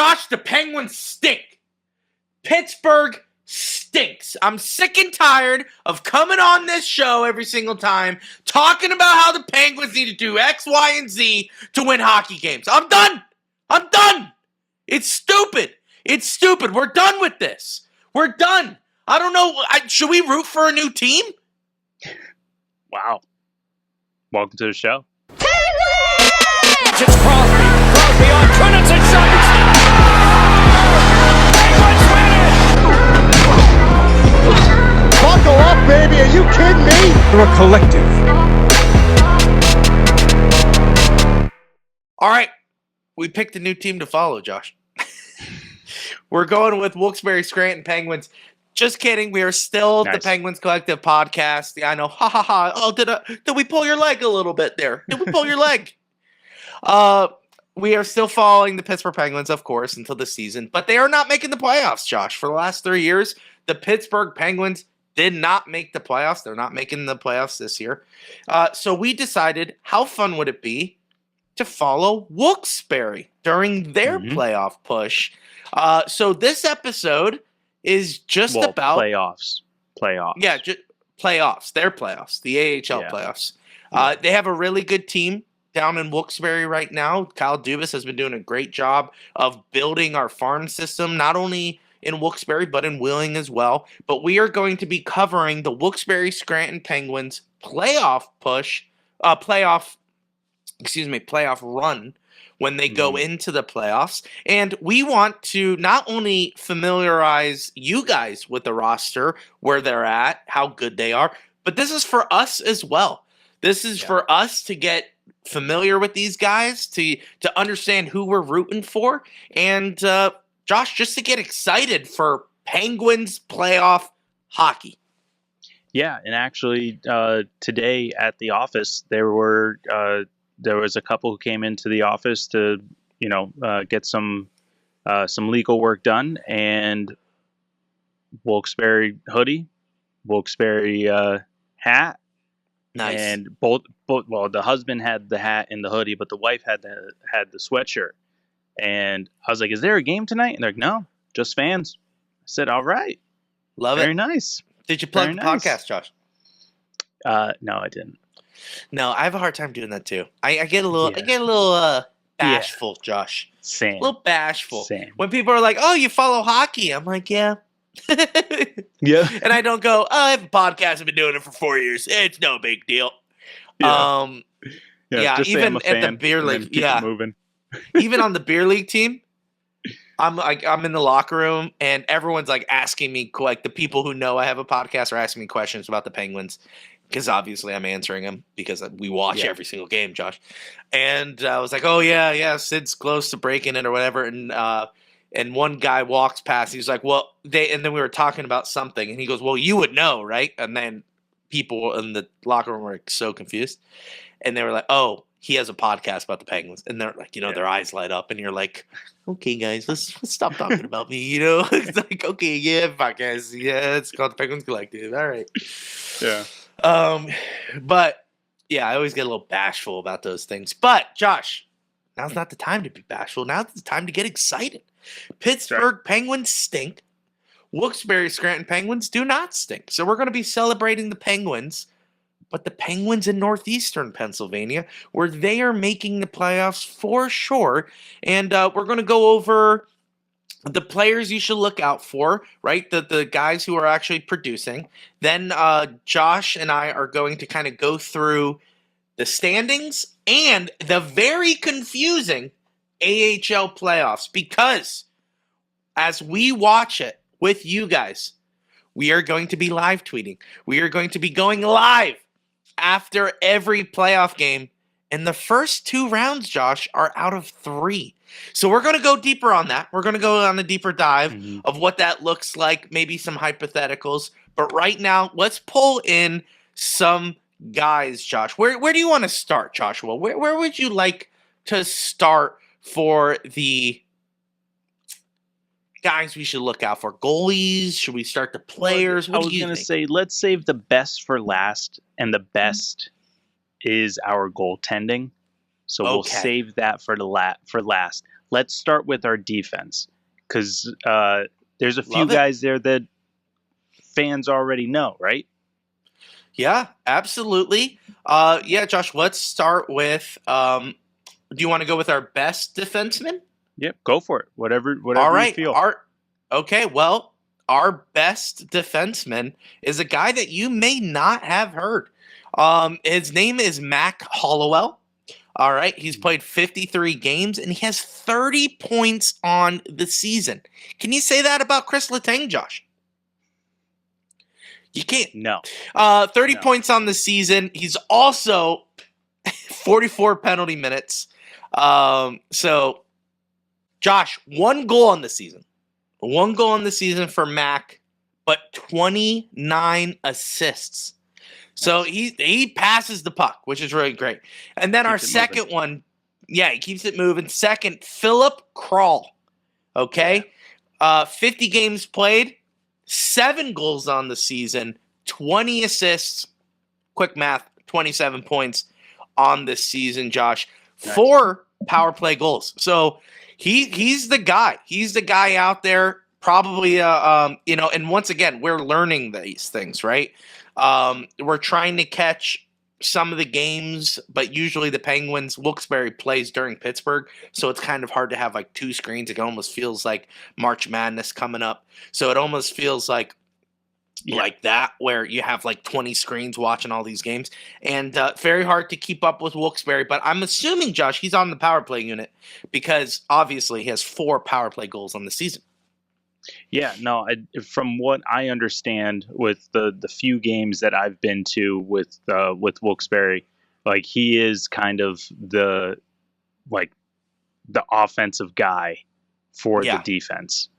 Josh, the Penguins stink. Pittsburgh stinks. I'm sick and tired of coming on this show every single time talking about how the Penguins need to do X, Y, and Z to win hockey games. I'm done. It's stupid. We're done with this. We're done. I don't know. Should we root for a new team? Wow. Welcome to the show. It's Crosby. Crosby on Trinity shot. Penguins win it! Buckle up, baby. Are you kidding me? We're a collective. All right. We picked a new team to follow, Josh. We're going with Wilkes-Barre Scranton Penguins. Just kidding. We are still the Penguins Collective podcast. Yeah, I know. Ha ha ha. Oh, did we pull your leg a little bit there? Did we pull your leg? We are still following the Pittsburgh Penguins, of course, until the season. But they are not making the playoffs, Josh. For the last 3 years, the Pittsburgh Penguins did not make the playoffs. They're not making the playoffs this year. So we decided, how fun would it be to follow Wilkes-Barre during their playoff push? So this episode is just about playoffs. Yeah, playoffs. Their playoffs. The AHL playoffs. They have a really good team down in Wilkes-Barre right now. Kyle Dubas has been doing a great job of building our farm system, not only in Wilkes-Barre, but in Wheeling as well. But we are going to be covering the Wilkes-Barre Scranton Penguins playoff run when they go into the playoffs. And we want to not only familiarize you guys with the roster, where they're at, how good they are, but this is for us as well. This is for us to get familiar with these guys, to understand who we're rooting for, and Josh, just to get excited for Penguins playoff hockey. Yeah, and actually today at the office there was a couple who came into the office to get some legal work done, and Wilkes-Barre hoodie, Wilkes-Barre hat. Nice. And both the husband had the hat and the hoodie, but the wife had the sweatshirt. And I was like, "Is there a game tonight?" And they're like, "No, just fans." I said, "All right, love it, very nice." Did you plug the podcast, Josh? No, I didn't. No, I have a hard time doing that too. I get a little bashful, Josh. Same. A little bashful. Same. When people are like, "Oh, you follow hockey?" I'm like, "Yeah." Yeah. And I don't go, "Oh, I have a podcast. I've been doing it for 4 years. It's no big deal." Yeah. Just even say I'm a at the beer league, keep it moving. Even on the beer league team, I'm in the locker room and everyone's like asking me, like the people who know I have a podcast are asking me questions about the Penguins, because obviously I'm answering them because we watch every single game, Josh. And I was like, "Oh yeah, Sid's close to breaking it or whatever." And one guy walks past. He's like, "Well, and then we were talking about something, and he goes, "Well, you would know, right?" And then people in the locker room were so confused, and they were like, "Oh, he has a podcast about the Penguins," and they're like, their eyes light up, and you're like, "Okay, guys, let's stop talking about me." It's like, okay, podcast, it's called the Penguins Collective. All right, yeah. But yeah, I always get a little bashful about those things. But Josh, now's not the time to be bashful. Now's the time to get excited. Pittsburgh Penguins stink. Wilkes-Barre Scranton Penguins do not stink. So we're going to be celebrating the Penguins, but the Penguins in northeastern Pennsylvania, where they are making the playoffs for sure. And we're going to go over the players you should look out for, right? The guys who are actually producing. Then Josh and I are going to kind of go through the standings and the very confusing AHL playoffs, because as we watch it with you guys, we are going to be live tweeting. We are going to be going live after every playoff game. And the first 2 rounds, Josh, are out of 3. So we're going to go deeper on that. We're going to go on a deeper dive of what that looks like, maybe some hypotheticals. But right now, let's pull in some guys, Josh. Where do you want to start, Joshua? Where would you like to start for the guys we should look out for? Goalies? Should we start the players? I was going to say, let's save the best for last, and the best is our goaltending. So we'll save that for last. let's start with our defense, because there's a few Love it. guys there that fans already know, right? Yeah, absolutely. Yeah, Josh, let's start with do you want to go with our best defenseman? Yep, go for it. Whatever All right. you feel. Okay, well, our best defenseman is a guy that you may not have heard. His name is Mac Hollowell. All right, he's played 53 games and he has 30 points on the season. Can you say that about Chris Letang, Josh? You can't. No. 30 points on the season. He's also 44 penalty minutes. So, Josh, 1 goal on the season. 1 goal on the season for Mac, but 29 assists. So he passes the puck, which is really great. And then our second one, he keeps it moving. Second, Philip Krall. Okay. 50 games played, 7 goals on the season, 20 assists. Quick math, 27 points on this season, Josh. 4 power play goals. So he's the guy. He's the guy out there. Probably, and once again, we're learning these things, right? We're trying to catch some of the games, but usually the Penguins, Wilkes-Barre plays during Pittsburgh, so it's kind of hard to have like 2 screens. It almost feels like March Madness coming up. So it almost feels like that, where you have like 20 screens watching all these games, and very hard to keep up with Wilkes-Barre. But I'm assuming, Josh, he's on the power play unit because obviously he has 4 power play goals on the season. Yeah, no. From what I understand, with the few games that I've been to with Wilkes-Barre, like he is kind of the offensive guy for the defense.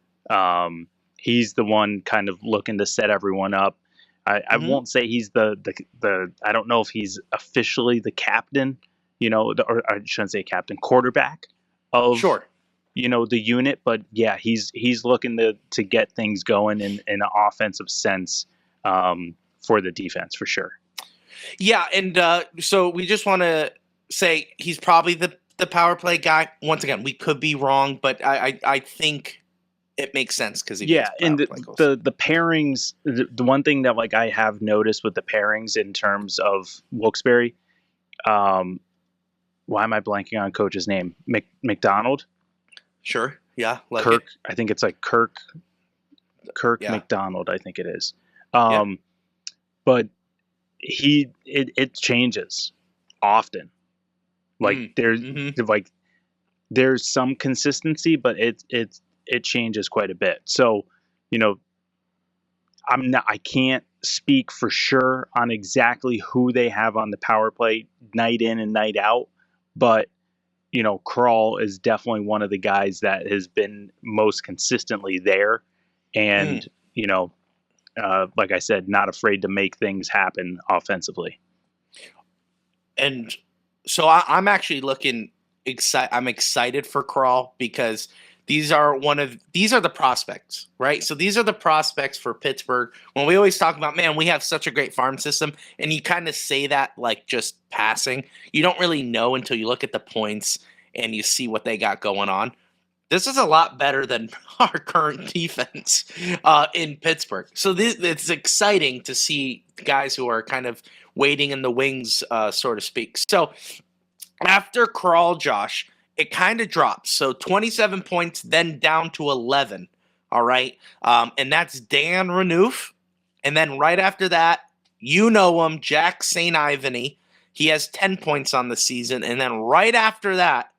He's the one kind of looking to set everyone up. I won't say he's the I don't know if he's officially the captain, or I shouldn't say captain, quarterback of the unit, but yeah, he's looking to get things going in an offensive sense for the defense for sure. Yeah, and so we just want to say he's probably the power play guy. Once again, we could be wrong, but I think it makes sense because and the pairings. The one thing that I have noticed with the pairings in terms of Wilkes-Barre, why am I blanking on coach's name? McDonald. Sure. Yeah. Kirk. I think it's like Kirk McDonald. I think it is. But it changes often. There's some consistency, but it changes quite a bit. So, I can't speak for sure on exactly who they have on the power play night in and night out, but Krall is definitely one of the guys that has been most consistently there. And, like I said, not afraid to make things happen offensively. And so I'm actually I'm excited for Krall because these are the prospects, right? So these are the prospects for Pittsburgh. When we always talk about, man, we have such a great farm system, and you kind of say that like just passing. You don't really know until you look at the points and you see what they got going on. This is a lot better than our current defense in Pittsburgh. So it's exciting to see guys who are kind of waiting in the wings, so to speak. So after Krall, Josh, it kind of drops. So 27 points, then down to 11. All right. And that's Dan Renouf. And then right after that, him, Jack St. Ivany. He has 10 points on the season. And then right after that,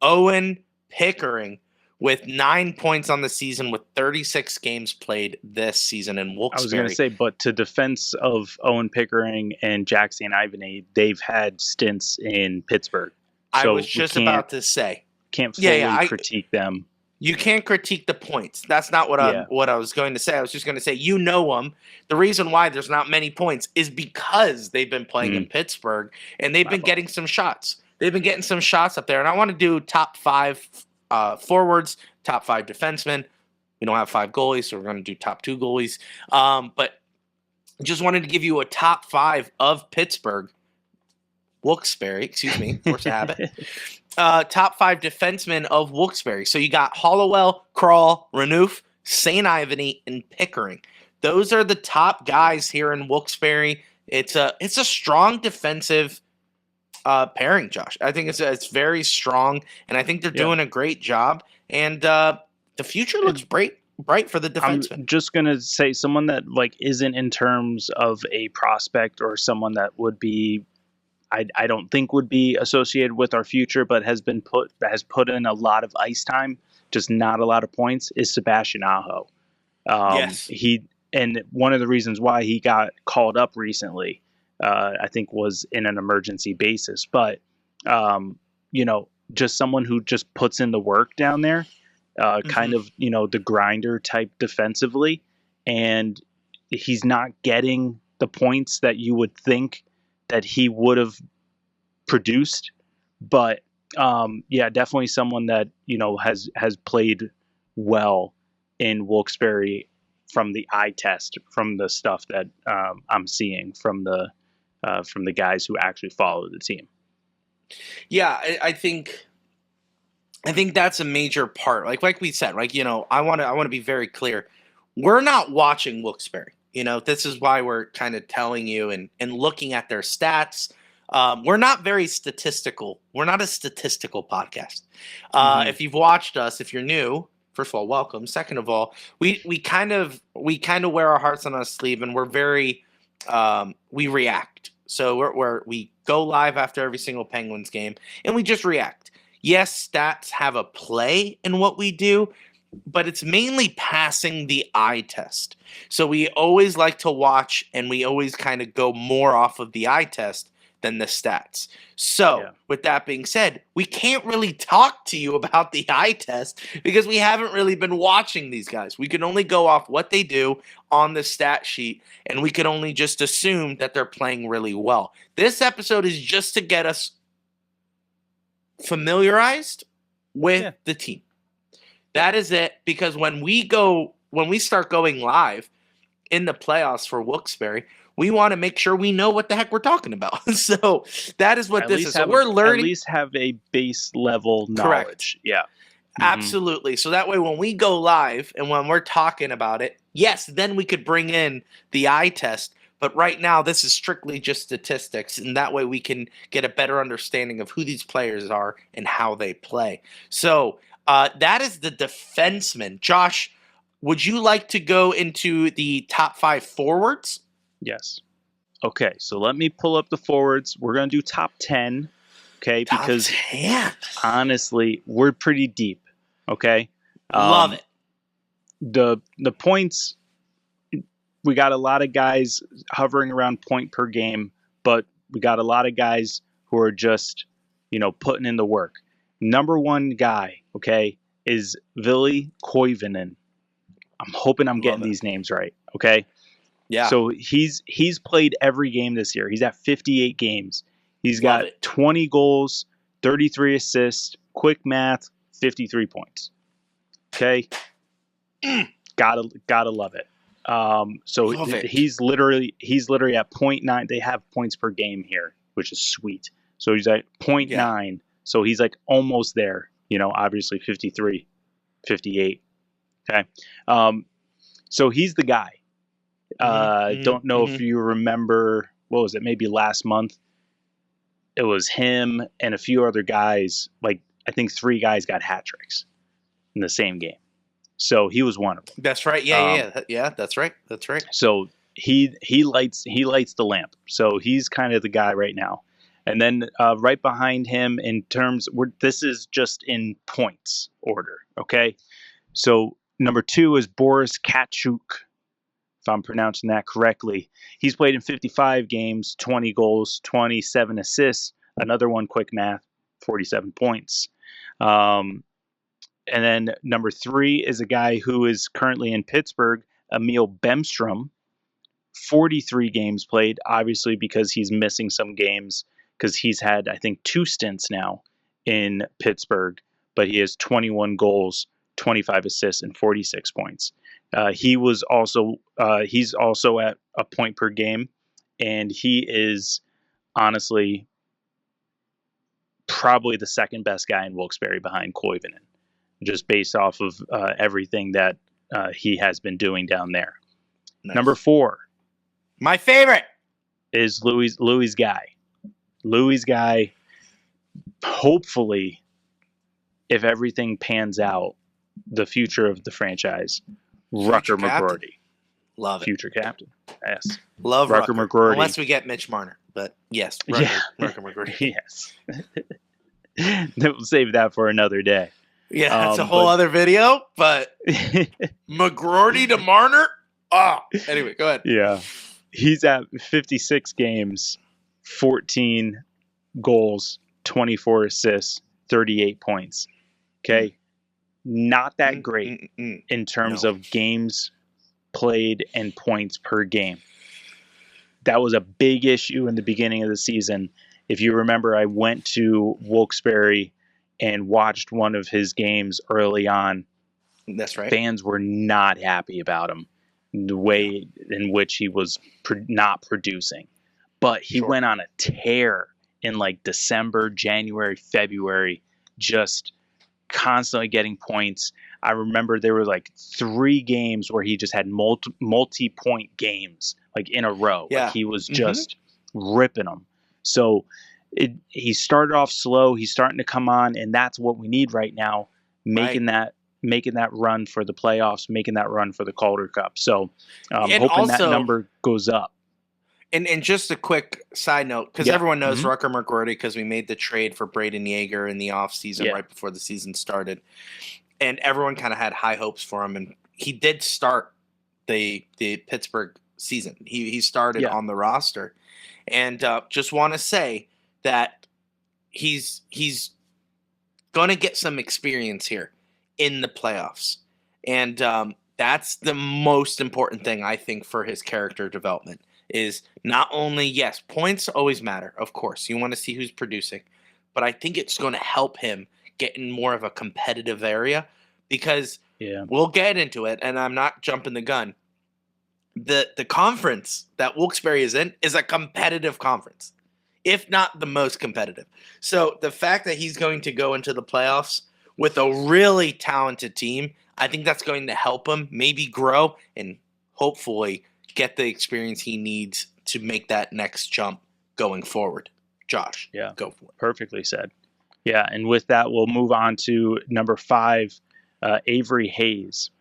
Owen Pickering with 9 points on the season with 36 games played this season in Wilkes-Barre. I was going to say, but to defense of Owen Pickering and Jack St. Ivany, they've had stints in Pittsburgh. So I was just about to say. Can't fully critique them. You can't critique the points. That's not what I was going to say. I was just going to say, them. The reason why there's not many points is because they've been playing in Pittsburgh, and they've been getting some shots. They've been getting some shots up there. And I want to do top 5 forwards, top 5 defensemen. We don't have 5 goalies, so we're going to do top 2 goalies. But just wanted to give you a top 5 of Pittsburgh. Wilkes-Barre, force of habit. top 5 defensemen of Wilkes-Barre. So you got Hollowell, Krall, Renouf, St. Ivany, and Pickering. Those are the top guys here in Wilkes-Barre. It's a strong defensive pairing, Josh. I think it's very strong, and I think they're doing a great job. And the future looks bright for the defenseman. I'm just gonna say someone that like isn't in terms of a prospect or someone that would be, I don't think would be associated with our future, but has put in a lot of ice time, just not a lot of points, is Sebastian Aho. Yes. And one of the reasons why he got called up recently, I think, was in an emergency basis. But just someone who just puts in the work down there, kind of the grinder type defensively, and he's not getting the points that you would think that he would have produced, but definitely someone that has played well in Wilkes-Barre from the eye test, from the stuff that I'm seeing from the guys who actually follow the team. Yeah, I think that's a major part. Like we said, I want to be very clear. We're not watching Wilkes-Barre. This is why we're kind of telling you and looking at their stats. We're not very statistical. We're not a statistical podcast. If you've watched us, if you're new, first of all, welcome. Second of all, we kind of wear our hearts on our sleeve, and we're very we react. So we go live after every single Penguins game, and we just react. Yes, stats have a play in what we do, but it's mainly passing the eye test. So we always like to watch, and we always kind of go more off of the eye test than the stats. So with that being said, we can't really talk to you about the eye test because we haven't really been watching these guys. We can only go off what they do on the stat sheet, and we can only just assume that they're playing really well. This episode is just to get us familiarized with the team. That is it, because when we start going live in the playoffs for Wilkes-Barre, we want to make sure we know what the heck we're talking about. So that is what this is. So we're learning. At least have a base level knowledge. Correct. Yeah. Absolutely. So that way when we go live and when we're talking about it, yes, then we could bring in the eye test. But right now, this is strictly just statistics, and that way we can get a better understanding of who these players are and how they play. So that is the defenseman. Josh, would you like to go into the top 5 forwards? Yes. Okay, so let me pull up the forwards. We're going to do top 10, okay? Top because 10. Honestly, we're pretty deep, okay? Love it. The points, we got a lot of guys hovering around point per game, but we got a lot of guys who are just, putting in the work. Number 1 guy, okay, is Ville Koivunen. I'm hoping I'm getting these names right, okay? Yeah. So he's played every game this year. He's at 58 games. He's got 20 goals, 33 assists, quick math, 53 points. Okay? Gotta love it. He's literally at 0.9. They have points per game here, which is sweet. So he's at 0.9. Yeah. So he's like almost there, obviously 53, 58. Okay. So he's the guy. Don't know if you remember, what was it? Maybe last month. It was him and a few other guys. Like, I think 3 guys got hat tricks in the same game. So he was one of them. That's right. Yeah. That's right. So he lights the lamp. So he's kind of the guy right now. And then right behind him, this is just in points order. Okay. So number 2 is Boris Katchuk, if I'm pronouncing that correctly. He's played in 55 games, 20 goals, 27 assists. Another one, quick math, 47 points. And then number 3 is a guy who is currently in Pittsburgh, Emil Bemstrom. 43 games played, obviously because he's missing some games because he's had, I think, 2 stints now in Pittsburgh. But he has 21 goals, 25 assists, and 46 points. He's also at a point per game, and he is honestly probably the second best guy in Wilkes-Barre behind Koivunen, just based off of everything that he has been doing down there. Nice. Number 4 My favorite is Louie's guy. Louie's guy, hopefully, if everything pans out, the future of the franchise, Rucker McGroarty. Love it. Future captain. Yes. Love Rucker Rucker. McGroarty. Unless we get Mitch Marner. But yes, Rucker McGroarty. Yes. We'll save that for another day. Yeah, that's a whole other video. But McGroarty to Marner? Oh, anyway, go ahead. Yeah. He's at 56 games, 14 goals, 24 assists, 38 points. Okay. Not that great in terms of games played and points per game. That was a big issue in the beginning of the season. If you remember, I went to Wilkes-Barre and watched one of his games early on. That's right. Fans were not happy about him, the way in which he was not producing. But he went on a tear in like December, January, February, just constantly getting points. I remember there were like 3 games where he just had multi-point games like in a row. Yeah. Like he was just ripping them. So he started off slow. He's starting to come on, and that's what we need right now. Making that run for the playoffs, making that run for the Calder Cup. So hoping also, that number goes up. And just a quick side note, because everyone knows Rucker McGroarty because we made the trade for Braden Yeager in the offseason right before the season started. And everyone kind of had high hopes for him. And he did start the Pittsburgh season. He started on the roster. And just want to say that he's going to get some experience here in the playoffs. And that's the most important thing, I think, for his character development. Is not only, yes, points always matter, of course. You want to see who's producing. But I think it's going to help him get in more of a competitive area because we'll get into it, and I'm not jumping the gun. The conference that Wilkes-Barre is in is a competitive conference, if not the most competitive. So the fact that he's going to go into the playoffs with a really talented team, I think that's going to help him maybe grow and hopefully get the experience he needs to make that next jump going forward. Josh, go for it. Perfectly said. Yeah, and with that, we'll move on to number 5, Avery Hayes.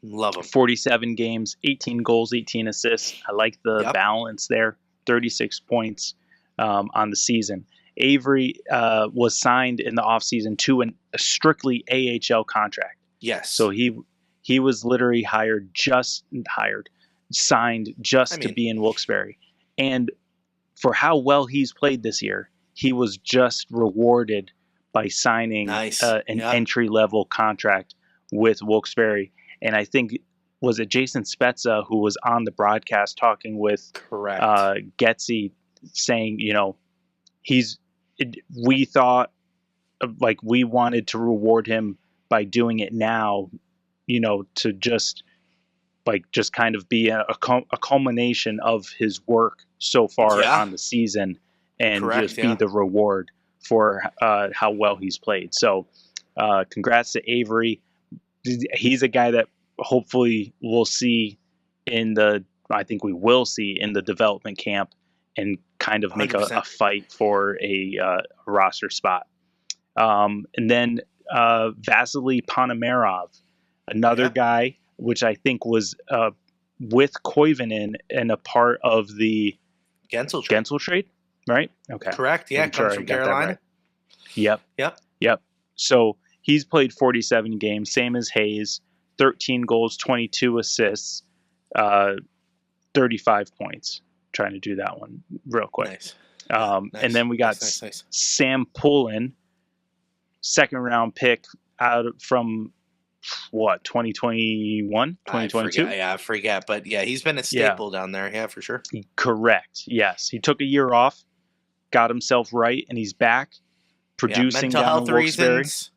Love him. 47 games, 18 goals, 18 assists. I like the balance there. 36 points on the season. Avery was signed in the offseason to a strictly AHL contract. Yes. So he was literally signed just to be in Wilkes-Barre. And for how well he's played this year, he was just rewarded by signing an entry-level contract with Wilkes-Barre. And I think, was it Jason Spezza who was on the broadcast talking with Getsy saying, we thought, like, we wanted to reward him by doing it now, to just kind of be a culmination of his work so far on the season and be the reward for how well he's played. So congrats to Avery. He's a guy that hopefully we'll see I think we will see in the development camp and kind of make a fight for a roster spot. And then Vasily Ponomarov, another guy, which I think was with Koivunen and a part of the Gensel trade, right? Okay. Correct, yeah, comes from Carolina. Right. Yep. So he's played 47 games, same as Hayes, 13 goals, 22 assists, 35 points. Trying to do that one real quick. Nice. And then we got Sam Pullen, second-round pick out from 2021, 2022? I forget. But yeah, he's been a staple down there. Yeah, for sure. Correct. Yes. He took a year off, got himself right, and he's back producing mental down health in Wilkes-Barre. reasons.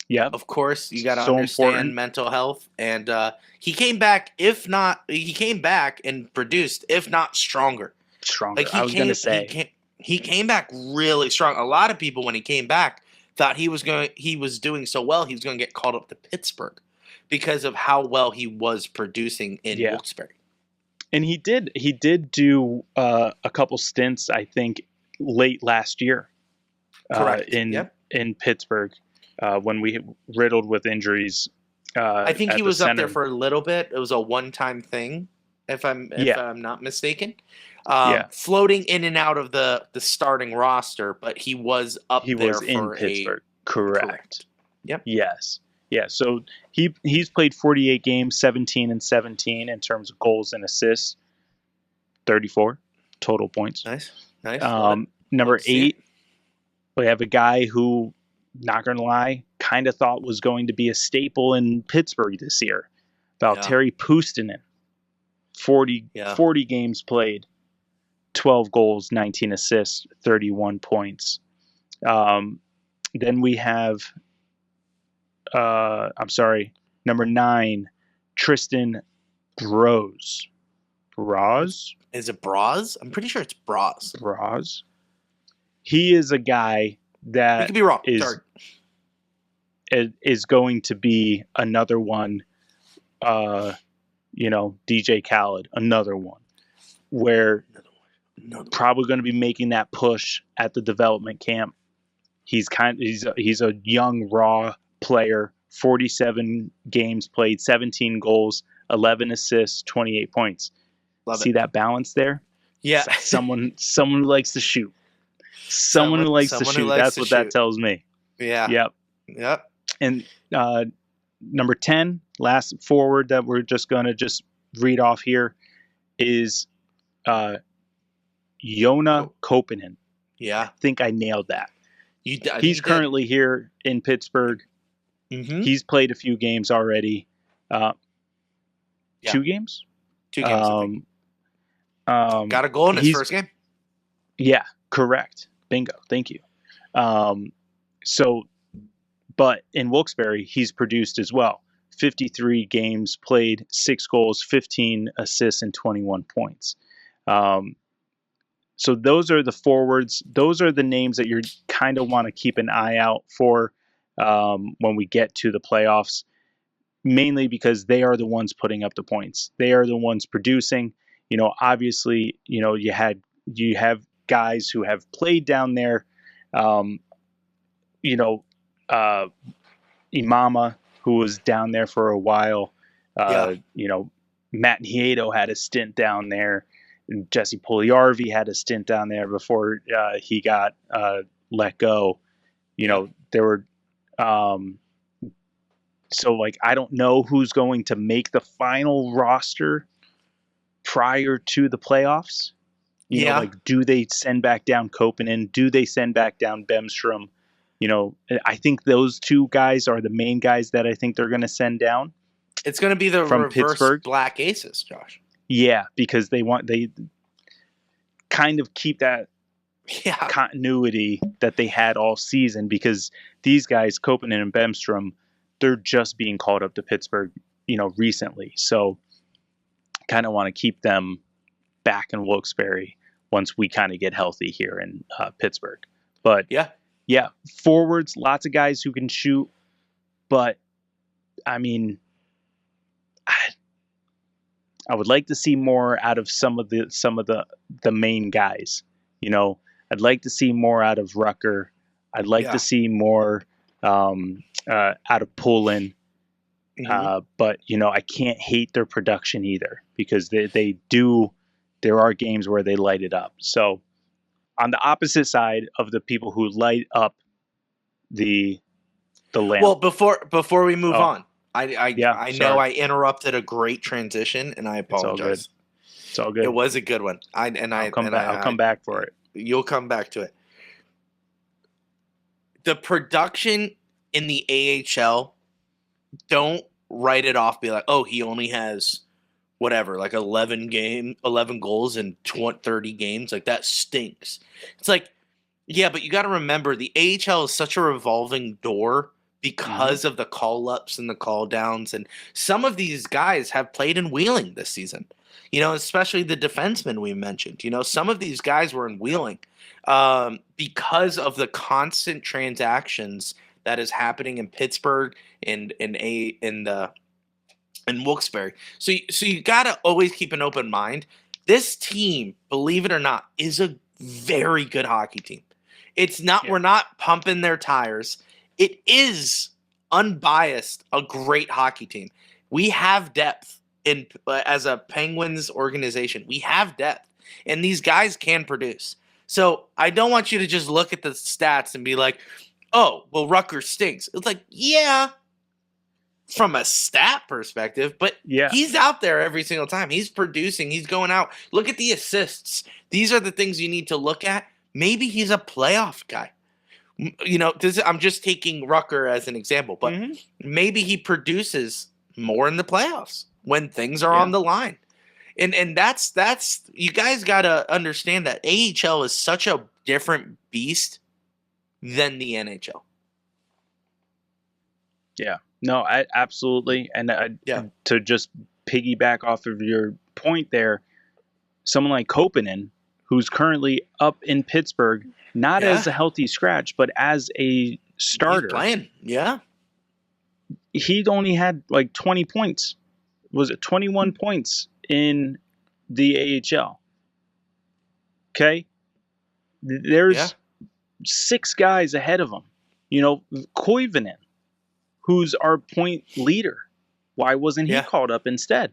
Yeah. Of course, you got to understand important. Mental health. And he came back, he came back and produced, if not stronger. Like I was going to say. he came back really strong. A lot of people, when he came back, thought he was doing so well, he was going to get called up to Pittsburgh because of how well he was producing in Wilkes-Barre. And he did do a couple stints, I think, late last year. Correct. In Pittsburgh, when we riddled with injuries. I think he was up there for a little bit. It was a one-time thing, if I'm not mistaken. Floating in and out of the starting roster, but he was up there. He was in Pittsburgh. Correct. Yep. Yes. Yeah. So he's played 48 games, 17 and 17 in terms of goals and assists. 34 total points. Nice. Number 8, we have a guy who, not gonna lie, kind of thought was going to be a staple in Pittsburgh this year. Valtteri Puustinen. 40 games played, 12 goals, 19 assists, 31 points. Then we have, number 9, Tristan Broz. Broz? Is it Broz? I'm pretty sure it's Broz. Broz. He is a guy that you could be wrong. Is going to be another one, DJ Khaled, another one, where probably going to be making that push at the development camp. He's a young raw player, 47 games played, 17 goals, 11 assists, 28 points. See that balance there? Yeah. Someone who likes to shoot. Someone who likes to shoot. That's what that tells me. Yeah. Yep. And number 10, last forward that we're just going to read off here is Jona Koppanen. Yeah. I think I nailed that. He's currently here in Pittsburgh. Mm-hmm. He's played a few games already. 2 games? 2 games. Got a goal in his first game. Yeah, correct. Bingo. Thank you. But in Wilkes-Barre, he's produced as well. 53 games played, 6 goals, 15 assists, and 21 points. So those are the forwards. Those are the names that you kind of want to keep an eye out for when we get to the playoffs, mainly because they are the ones putting up the points. They are the ones producing. Obviously, you have guys who have played down there. Imama, who was down there for a while. Matt Nieto had a stint down there. And Jesse Puljujärvi had a stint down there before he got let go. There were I don't know who's going to make the final roster prior to the playoffs. Do they send back down Koppanen? Do they send back down Bemstrom? I think those 2 guys are the main guys that I think they're going to send down. It's going to be the from reverse Pittsburgh. Black Aces, Josh. Yeah, because they kind of keep that continuity that they had all season, because these guys, Koppanen and Bemstrom, they're just being called up to Pittsburgh, recently. So kind of want to keep them back in Wilkes-Barre once we kind of get healthy here in Pittsburgh. But yeah, forwards, lots of guys who can shoot, but I mean, I would like to see more out of some of the main guys. I'd like to see more out of Rucker. I'd like to see more out of Poulin. Mm-hmm. But I can't hate their production either, because they do. There are games where they light it up. So on the opposite side of the people who light up the lamp. Well, before we move on, I know I interrupted a great transition, and I apologize. It's all good. It was a good one. I'll come back for it. You'll come back to it. The production in the AHL, don't write it off. Be like, oh, he only has whatever, like 11 goals in 30 games. Like, that stinks. It's like, yeah, but you got to remember, the AHL is such a revolving door because of the call-ups and the call-downs. And some of these guys have played in Wheeling this season. Especially the defensemen we mentioned. Some of these guys were in Wheeling because of the constant transactions that is happening in Pittsburgh and in Wilkes-Barre. So you got to always keep an open mind. This team, believe it or not, is a very good hockey team. It's not, we're not pumping their tires. It is unbiased, a great hockey team. We have depth as a Penguins organization. We have depth, and these guys can produce. So I don't want you to just look at the stats and be like, oh, well, Rutgers stinks. It's like, yeah, from a stat perspective, but he's out there every single time. He's producing. He's going out. Look at the assists. These are the things you need to look at. Maybe he's a playoff guy. I'm just taking Rucker as an example, but maybe he produces more in the playoffs when things are on the line. And that's you guys got to understand that AHL is such a different beast than the NHL. Yeah. No, I absolutely. And to just piggyback off of your point there, someone like Koppanen, who's currently up in Pittsburgh, not as a healthy scratch, but as a starter. He's playing, He'd only had like 20 points. Was it 21 points in the AHL? Okay? There's 6 guys ahead of him. Koivunen, who's our point leader. Why wasn't he called up instead?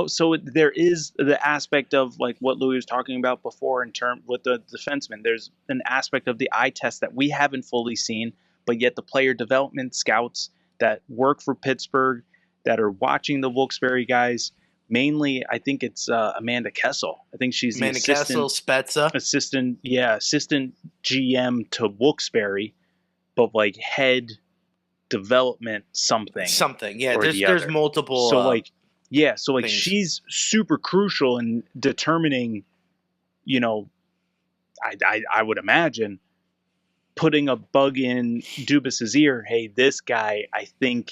So there is the aspect of like what Louie was talking about before in term with the defenseman. There's an aspect of the eye test that we haven't fully seen, but yet the player development scouts that work for Pittsburgh that are watching the Wilkes-Barre guys. Mainly, I think it's Amanda Kessel. I think she's Amanda Kessel, Spezza. assistant GM to Wilkes-Barre, but like head development something. Yeah, there's multiple. So things. She's super crucial in determining, I would imagine, putting a bug in Dubas's ear. Hey, this guy, I think,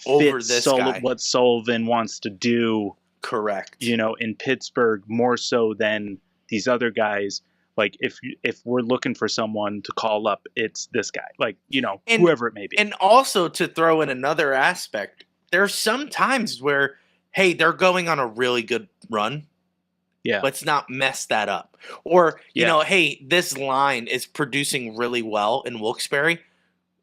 over fits this guy. What Sullivan wants to do. Correct. In Pittsburgh more so than these other guys. Like if we're looking for someone to call up, it's this guy. Like, whoever it may be. And also to throw in another aspect, there's some times where, hey, they're going on a really good run. Yeah. Let's not mess that up. Or, hey, this line is producing really well in Wilkes-Barre.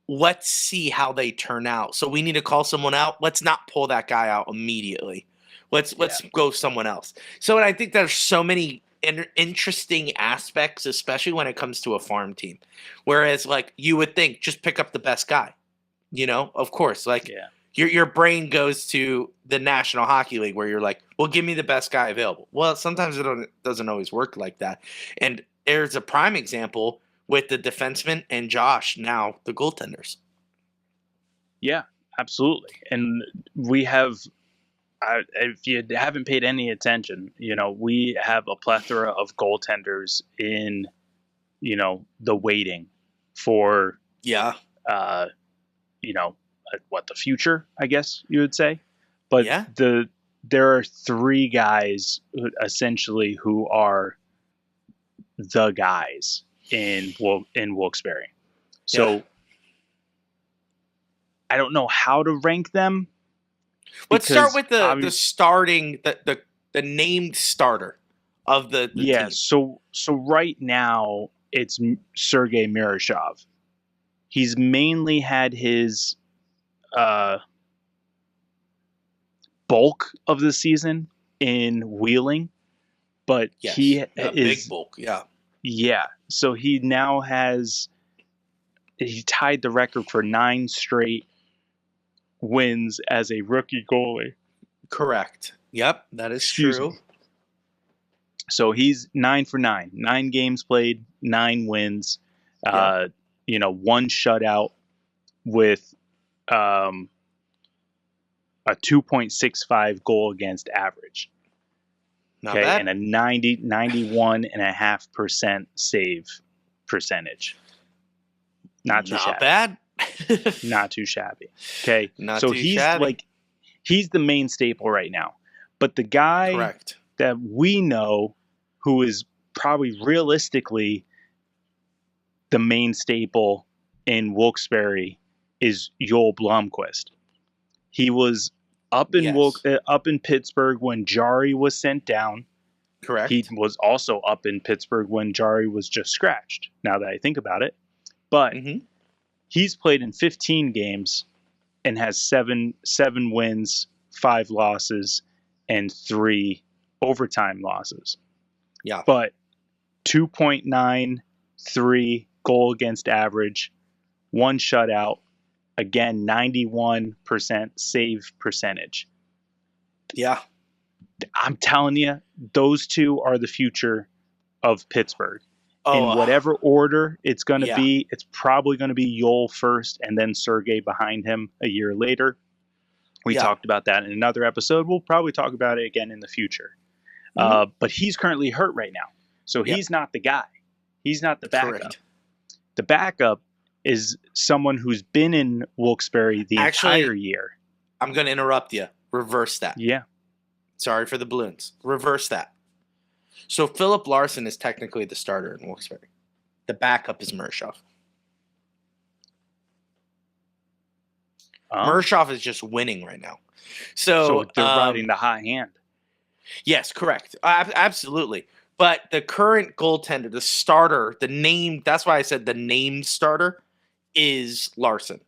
Let's see how they turn out. So we need to call someone out. Let's not pull that guy out immediately. Let's go someone else. So I think there's so many interesting aspects, especially when it comes to a farm team. Whereas, like, you would think, just pick up the best guy. Of course. Like, your brain goes to the National Hockey League where you're like, well, give me the best guy available. Well, sometimes it doesn't always work like that. And there's a prime example with the defenseman and Josh, now the goaltenders. Yeah, absolutely. And we have, if you haven't paid any attention, we have a plethora of goaltenders in, the waiting for, the future, I guess you would say. But there are 3 guys essentially who are the guys in Wilkes-Barre. So I don't know how to rank them. Let's start with the starting, the named starter of the team. So right now it's Sergei Miroshov. He's mainly had his bulk of the season in Wheeling, but he is big bulk. Yeah. So he now he tied the record for 9 straight wins as a rookie goalie. Correct. Yep, that is true. So he's 9 for 9. 9 games played, 9 wins. 1 shutout with a 2.65 goal against average. Not bad. And a 91.5% save percentage. Not too shabby. Bad. Not too shabby. Okay. Not so too he's shabby. he's the main staple right now. But the guy that we know who is probably realistically the main staple in Wilkes-Barre is Joel Blomqvist. He was up in up in Pittsburgh when Jari was sent down. Correct. He was also up in Pittsburgh when Jari was just scratched, now that I think about it. But he's played in 15 games and has seven wins, 5 losses, and 3 overtime losses. Yeah. But 2.93 goal against average, 1 shutout, again, 91% save percentage. Yeah. I'm telling you, those two are the future of Pittsburgh. Oh, in whatever order it's going to yeah. be, it's probably going to be Joel first and then Sergei behind him a year later. We talked about that in another episode. We'll probably talk about it again in the future. But he's currently hurt right now. So he's not the guy. He's not the backup. Correct. The backup is someone who's been in Wilkes-Barre the entire year. I'm going to interrupt you. Reverse that. Yeah. Sorry for the balloons. Reverse that. So Philip Larson is technically the starter in Wilkes-Barre. The backup is Mershov. Mershov is just winning right now. So they're riding the hot hand. Yes, correct. Absolutely. But the current goaltender, the starter, the name, that's why I said the named starter is Larson.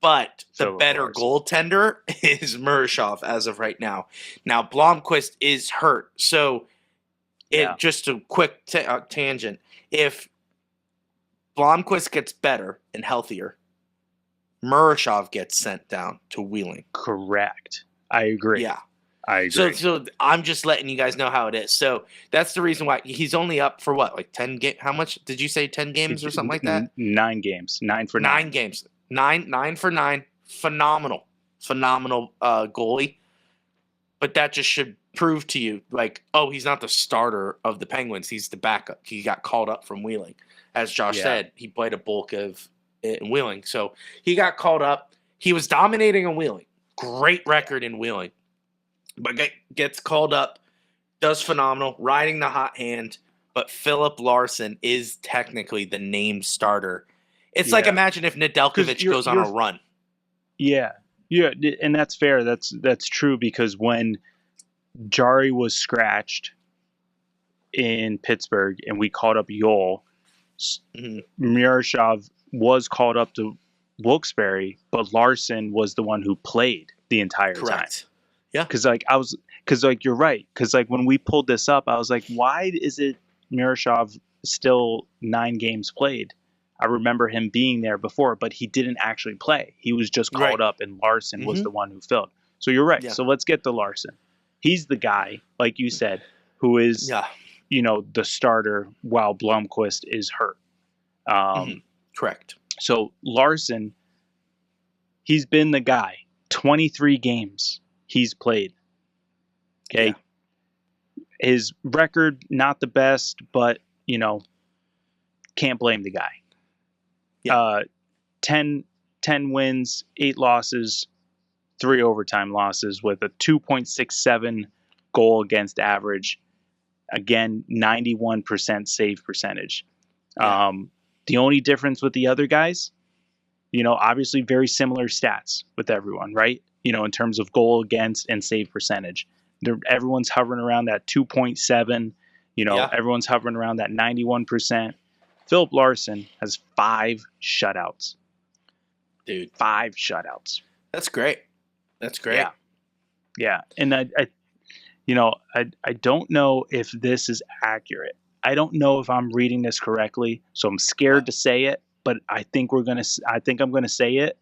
But the better goaltender is Mershov as of right now. Now, Blomqvist is hurt. So, just a quick tangent. If Blomqvist gets better and healthier, Mershov gets sent down to Wheeling. Correct. I agree. Yeah. I agree. So I'm just letting you guys know how it is. So that's the reason why he's only up for what, like 10 games? How much did you say? 10 games or something like that? 9 games. 9 for 9. 9 games. 9 for 9. Phenomenal goalie. But that just should prove to you, like, oh, he's not the starter of the Penguins. He's the backup. He got called up from Wheeling. As Josh said, he played a bulk of it in Wheeling. So he got called up. He was dominating in Wheeling. Great record in Wheeling. But gets called up, does phenomenal, riding the hot hand. But Philip Larson is technically the named starter. It's like, imagine if Nedeljkovic goes on a run. Yeah, and that's fair. That's true, because when Jari was scratched in Pittsburgh and we called up Joel, Miroshov was called up to Wilkes-Barre, but Larson was the one who played the entire time. Yeah, because you're right. Because when we pulled this up, I was like, why is it Miroshov still 9 games played? I remember him being there before, but he didn't actually play. He was just called up, and Larson was the one who filled. So you're right. Yeah. So let's get to Larson. He's the guy, like you said, who is the starter while Blomqvist is hurt. Correct. So Larson, he's been the guy. 23 games he's played. Okay. Yeah. His record, not the best, but, can't blame the guy. Yeah. 10 wins, 8 losses, 3 overtime losses with a 2.67 goal against average. Again, 91% save percentage. Yeah. The only difference with the other guys, obviously very similar stats with everyone, right? In terms of goal against and save percentage. Everyone's hovering around that 2.7. Everyone's hovering around that 91%. Philip Larson has 5 shutouts. Dude. 5 shutouts. That's great. Yeah. And I don't know if this is accurate. I don't know if I'm reading this correctly, so I'm scared to say it, but I think I'm going to say it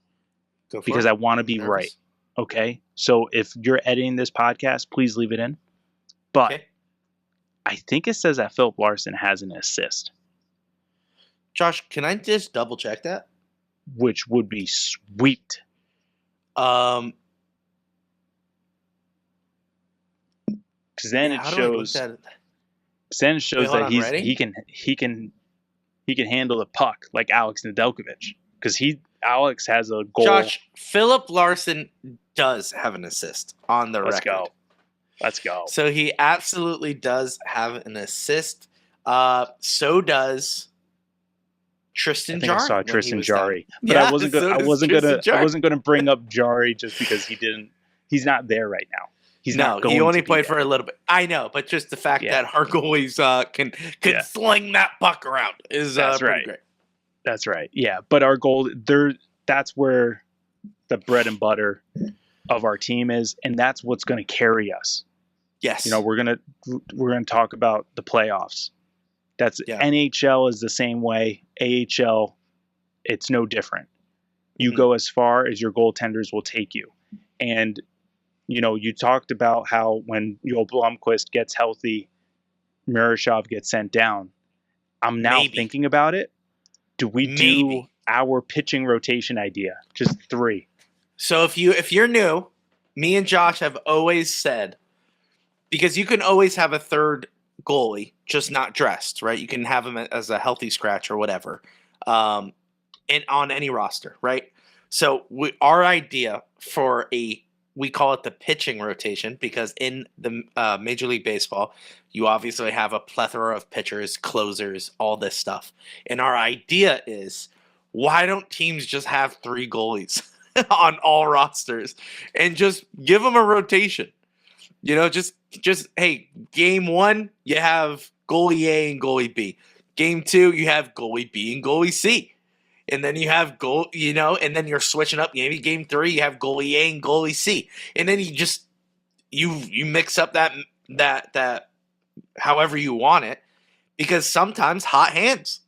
because I want to be right. Okay? So if you're editing this podcast, please leave it in. But I think it says that Philip Larson has an assist. Josh, can I just double check that? Which would be sweet. Because then it shows that he can handle the puck like Alex Nedeljkovic, because Alex has a goal. Josh, Philip Larson does have an assist on the record. Let's go. Let's go. So he absolutely does have an assist. So does Tristan I think Jarry. I saw when he Tristan was down. Jarry, but Yeah, I wasn't gonna. so I does wasn't Tristan gonna. I Jarry. wasn't gonna bring up Jarry just because he didn't. He's not there right now. He's not going. He only to be played there. for a little bit. I know, but just the fact Yeah. that our goalies can Yeah. sling that puck around is That's pretty right. great. That's right. Yeah, but our goal there. That's where the bread and butter of our team is, and that's what's going to carry us. Yes. You know, we're gonna talk about the playoffs. That's Yeah. NHL is the same way. AHL, it's no different. You Mhm. go as far as your goaltenders will take you. And you know, you talked about how when Joel Blomqvist gets healthy, Miroshov gets sent down. I'm now Maybe. thinking about it. Do we do Maybe. our pitching rotation idea? Just 3. So if you're new, me and Josh have always said, because you can always have a third goalie, just not dressed, right? You can have him as a healthy scratch or whatever, and on any roster, right? So our idea for we call it the pitching rotation, because in the Major League Baseball, you obviously have a plethora of pitchers, closers, all this stuff. And our idea is, why don't teams just have 3 goalies on all rosters and just give them a rotation? You know, just hey, game 1, you have goalie A and goalie B. Game 2, you have goalie B and goalie C. And then you have and then you're switching up. Maybe game 3, you have goalie A and goalie C. And then you just you mix up that however you want it, because sometimes hot hands.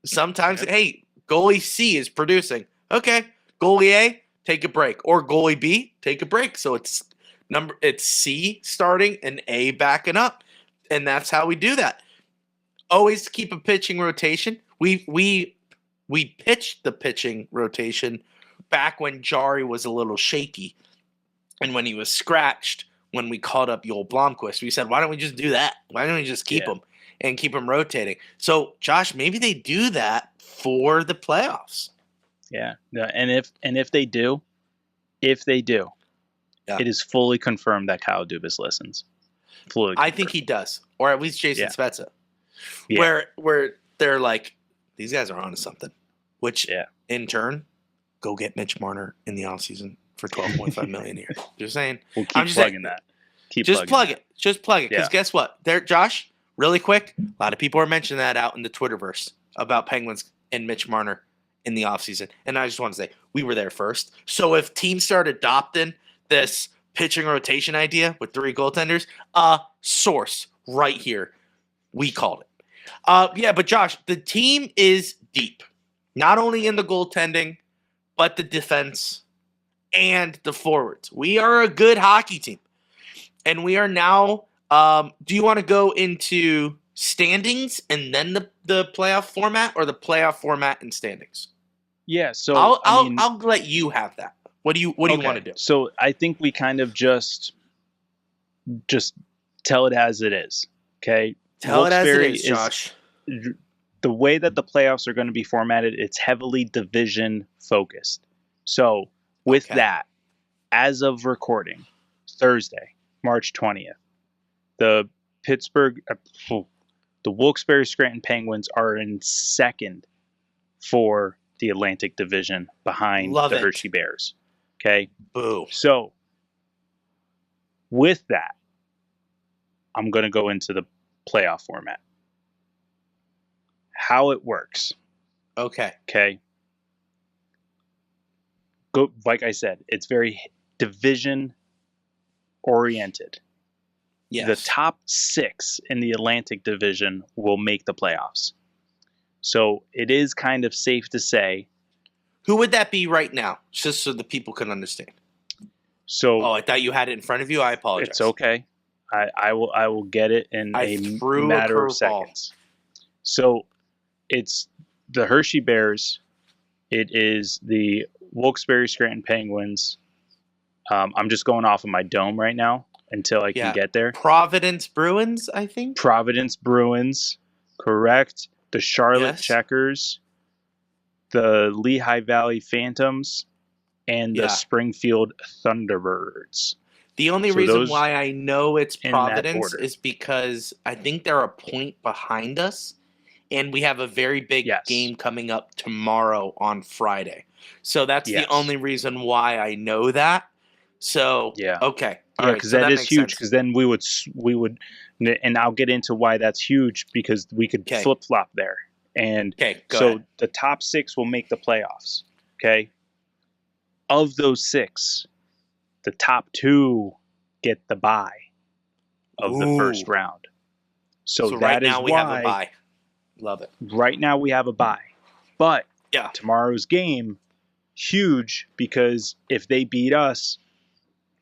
Sometimes, hey, goalie C is producing. Okay, goalie A, take a break, or goalie B, take a break. So it's C starting and A backing up, and that's how we do that. Always keep a pitching rotation. We pitched the pitching rotation back when Jarry was a little shaky, and when he was scratched. When we called up Joel Blomqvist, we said, why don't we just do that? Why don't we just keep him and keep him rotating? So, Josh, maybe they do that for the playoffs. Yeah. And if they do, Yeah. it is fully confirmed that Kyle Dubas listens. Fully I think he does, or at least Jason Spezza, Yeah. where they're like, these guys are onto something. Which, in turn, go get Mitch Marner in the offseason for $12.5 million a year. Just saying. We'll keep I'm just plugging saying, that. Just plug it. Because Yeah. guess what? There, Josh, really quick, a lot of people are mentioning that out in the Twitterverse about Penguins and Mitch Marner in the offseason. And I just want to say, we were there first. So if teams start adopting this pitching rotation idea with 3 goaltenders, source right here, we called it. Yeah, but Josh, the team is deep. Not only in the goaltending, but the defense and the forwards. We are a good hockey team. And we are now, do you want to go into standings and then the playoff format, or the playoff format and standings? Yeah, so I'll let you have that. What do you want to do? So I think we kind of just tell it as it is. Okay? Tell it as it Wilkes-Barre is, Josh. The way that the playoffs are going to be formatted, it's heavily division focused. So with that, as of recording, Thursday, March 20th, the Wilkes-Barre Scranton Penguins are in second for the Atlantic Division behind the Hershey Bears. Okay? Boo. So with that, I'm going to go into the playoff format. How it works. Okay. Go, like I said, it's very division oriented. Yes. The top 6 in the Atlantic Division will make the playoffs. So it is kind of safe to say. Who would that be right now? Just so the people can understand. So I thought you had it in front of you. I apologize. It's okay. I will get it in a matter of seconds. So it's the Hershey Bears. It is the Wilkes-Barre Scranton Penguins. I'm just going off of my dome right now until I can get there. Providence Bruins, I think. Providence Bruins, correct. The Charlotte Checkers, the Lehigh Valley Phantoms, and the Springfield Thunderbirds. The only So reason those why I know it's in that Providence order. is because I think they're a point behind us, and we have a very big Yes. game coming up tomorrow on Friday. So that's Yes. the only reason why I know that. So Yeah. okay, All right, because so that is makes huge. sense. Because then we would, and I'll get into why that's huge because we could Okay. flip flop there. And Okay, go so ahead. the top 6 will make the playoffs. Okay. Of those 6, the top 2 get the bye of the first Ooh. round. So So that right is now we why have a bye. Love it. right now we have a bye. But Yeah. tomorrow's game, huge, because if they beat us,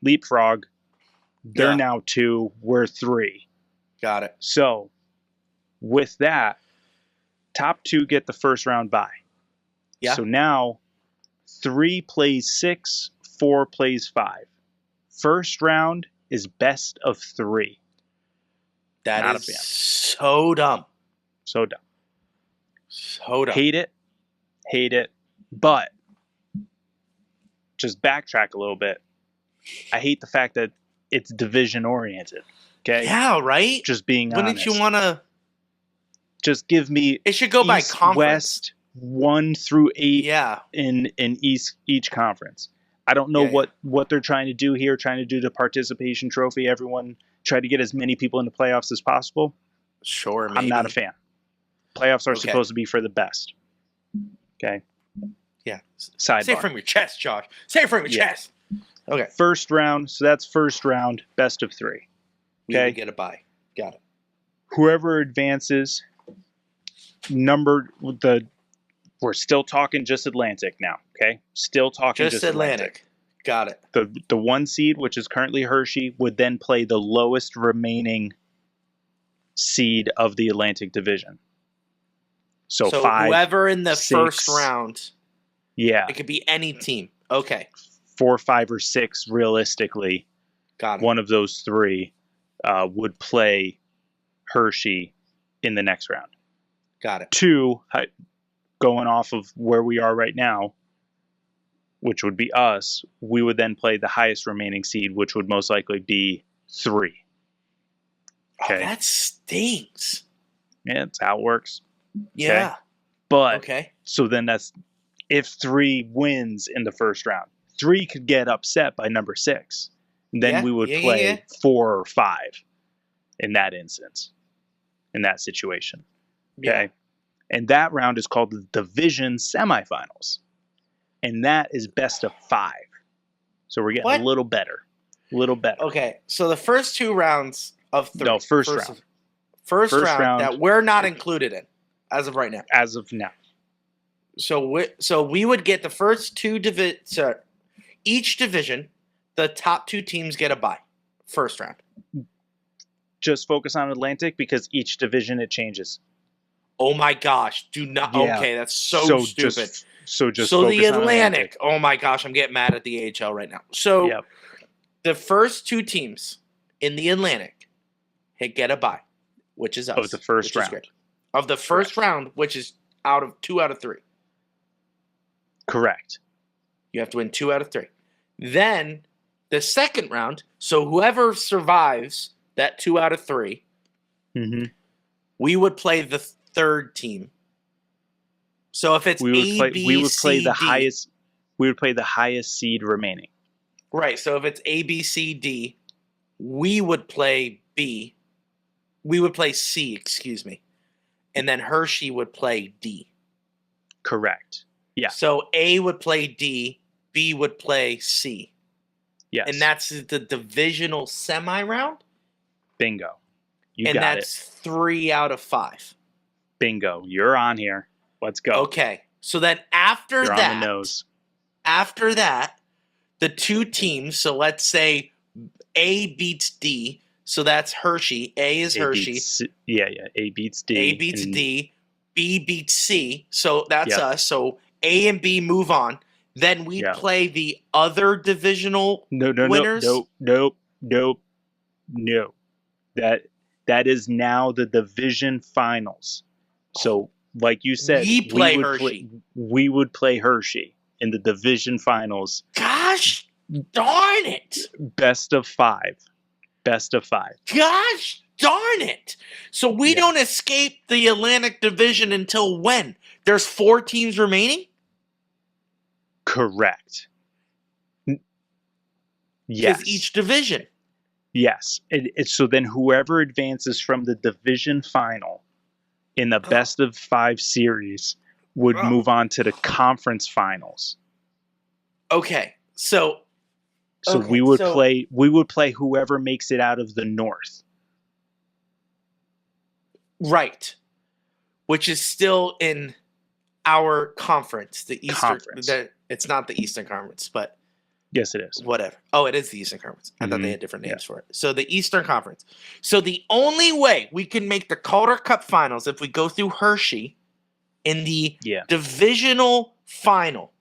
leapfrog, they're Yeah. now 2, we're 3. Got it. So with that, top 2 get the first round bye. Yeah. So now 3 plays 6, 4 plays 5. First round is best of 3. That Not a is fan. so dumb. So dumb. So dumb. Hate it. But just backtrack a little bit. I hate the fact that it's division oriented. Okay. Yeah, right? Just being Wouldn't honest. you want to? Just give me It should go by East, conference. West, 1 through 8 Yeah. in each conference. I don't know Yeah, what they're trying to do here, trying to do the participation trophy. Everyone try to get as many people in the playoffs as possible. Sure, maybe. I'm not a fan. Playoffs are Okay. supposed to be for the best. Okay. Yeah. Sidebar. Say it from your chest, Josh. Say it from your Yeah. chest. Okay. First round, so that's first round, best of 3. We Okay. would get a bye. Got it. Whoever advances, we're still talking just Atlantic now. Okay. Still talking Just Atlantic. Got it. The 1 seed, which is currently Hershey, would then play the lowest remaining seed of the Atlantic Division. So 5, whoever in the 6, first round, yeah, it could be any team. Okay. 4, 5, or 6, realistically, Got it. one of those 3 would play Hershey in the next round. Got it. 2, going off of where we are right now, which would be us, we would then play the highest remaining seed, which would most likely be 3. Oh, Okay. that stinks. Yeah, that's how it works. Yeah. But Okay. so then that's if 3 wins in the first round. 3 could get upset by number 6. And then Yeah, we would yeah, play yeah. 4 or 5 in that instance, in that situation. Okay. Yeah. And that round is called the division semifinals. And that is best of 5. So we're getting What? a little better. A little better. Okay. So the first 2 rounds of 3. No, first round. First First round round. that we're not included in as of right now. As of now. So we would get the first 2 so each division, the top 2 teams get a bye. First round. Just focus on Atlantic because each division it changes. Oh my gosh. Do not. Yeah. Okay, that's so stupid. Just So focus the on Atlantic. Oh my gosh, I'm getting mad at the AHL right now. So Yep. the first 2 teams in the Atlantic get a bye, which is us. Of the first which is round. great. Of the first round, which is 2 out of 3. Correct. You have to win 2 out of 3. Then the second round, so whoever survives that 2 out of 3, Mm-hmm. we would play the third team. So if it's We would play. B, We would play C, the D, highest. We would play the highest seed remaining. right? So if it's A, B, C, D, we would play B. We would play C, excuse me, and then Hershey would play D. Correct. Yeah. So A would play D, B would play C, Yes. and that's the divisional semi round. bingo. You And got that's it. 3 out of 5. Bingo. You're on here. Let's go. Okay. So then after You're that, on the nose. after that, the 2 teams, so let's say A beats D, so that's Hershey. A is A Hershey. beats C- yeah. A beats D. A beats and- D. B beats C. So that's Yep. us. So A and B move on. Then we Yeah. play the other divisional. No. winners? Nope. That is now the division finals. So, like you said, We play would Hershey. we would play Hershey in the division finals. Gosh darn it. Best of 5. Best of 5. Gosh darn it. So we don't escape the Atlantic Division until when? There's 4 teams remaining? Correct. Because Yes. each division. Yes. So then whoever advances from the division final in the best of 5 series would move on to the conference finals. Okay. So we would play whoever makes it out of the North. Right. Which is still in our conference, the Eastern. Conference. It's not the Eastern Conference, but Yes, it is. whatever. Oh, it is the Eastern Conference. I thought Mhm. they had different names for it. So the Eastern Conference. So the only way we can make the Calder Cup Finals if we go through Hershey in the divisional final,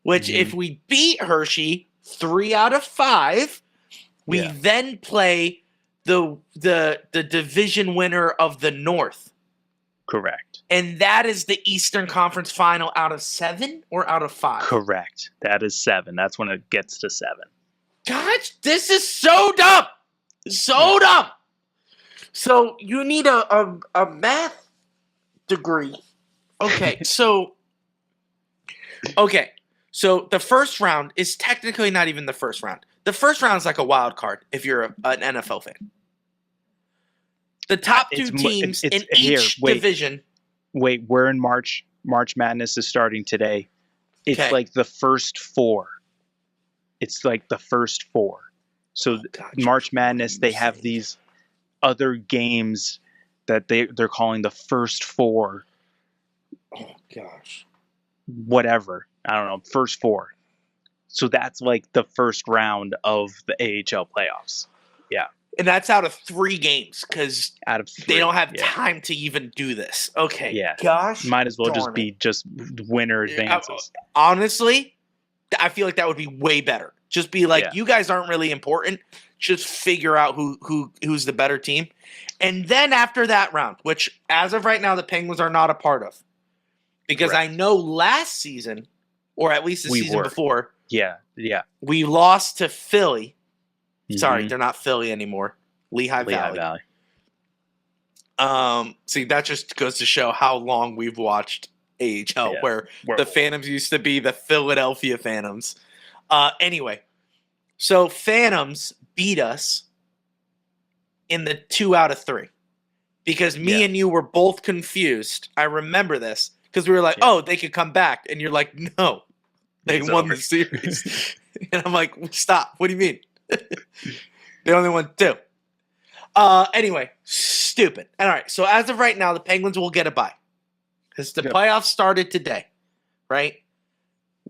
which if we beat Hershey 3 out of 5, we then play the division winner of the North. Correct. And that is the Eastern Conference final out of 7 or out of 5? Correct. That is 7. That's when it gets to 7. Gosh, this is so dumb. So dumb. So you need a math degree. Okay, so the first round is technically not even the first round. The first round is like a wild card if you're an NFL fan. The top 2 teams in each division. Wait, we're in March. March Madness is starting today. It's like the first 4. It's like the first 4. So March Madness, they have these other games that they're calling the first 4. Oh gosh. Whatever. I don't know. First 4. So that's like the first round of the AHL playoffs. Yeah. And that's out of 3 games because Out of 3, they don't have time to even do this. Okay. Yeah. Gosh. Might as well darn just be just winner advances. Honestly, I feel like that would be way better. Just be like, you guys aren't really important. Just figure out who's the better team. And then after that round, which as of right now, the Penguins are not a part of. Because I know last season, or at least the season before, we lost to Philly. Sorry, they're not Philly anymore. Lehigh Valley. See, that just goes to show how long we've watched AHL, where the Phantoms used to be the Philadelphia Phantoms. Anyway, so Phantoms beat us in the 2 out of 3 because me and you were both confused. I remember this because we were like, "Oh, they could come back," and you're like, "No, they won the series." And I'm like, "Stop! What do you mean?" They only won 2. Anyway, stupid. All right, so as of right now, the Penguins will get a bye because the playoffs started today, right?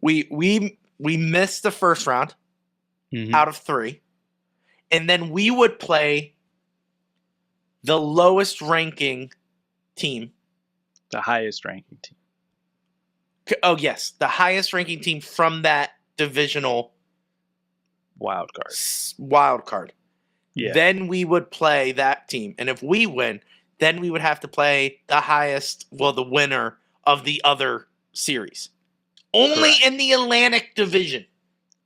We missed the first round out of 3, and then we would play the lowest ranking team, the highest ranking team. Oh yes, the highest ranking team from that divisional wild card. Yeah. Then we would play that team. And if we win, then we would have to play the winner of the other series. Only in the Atlantic Division.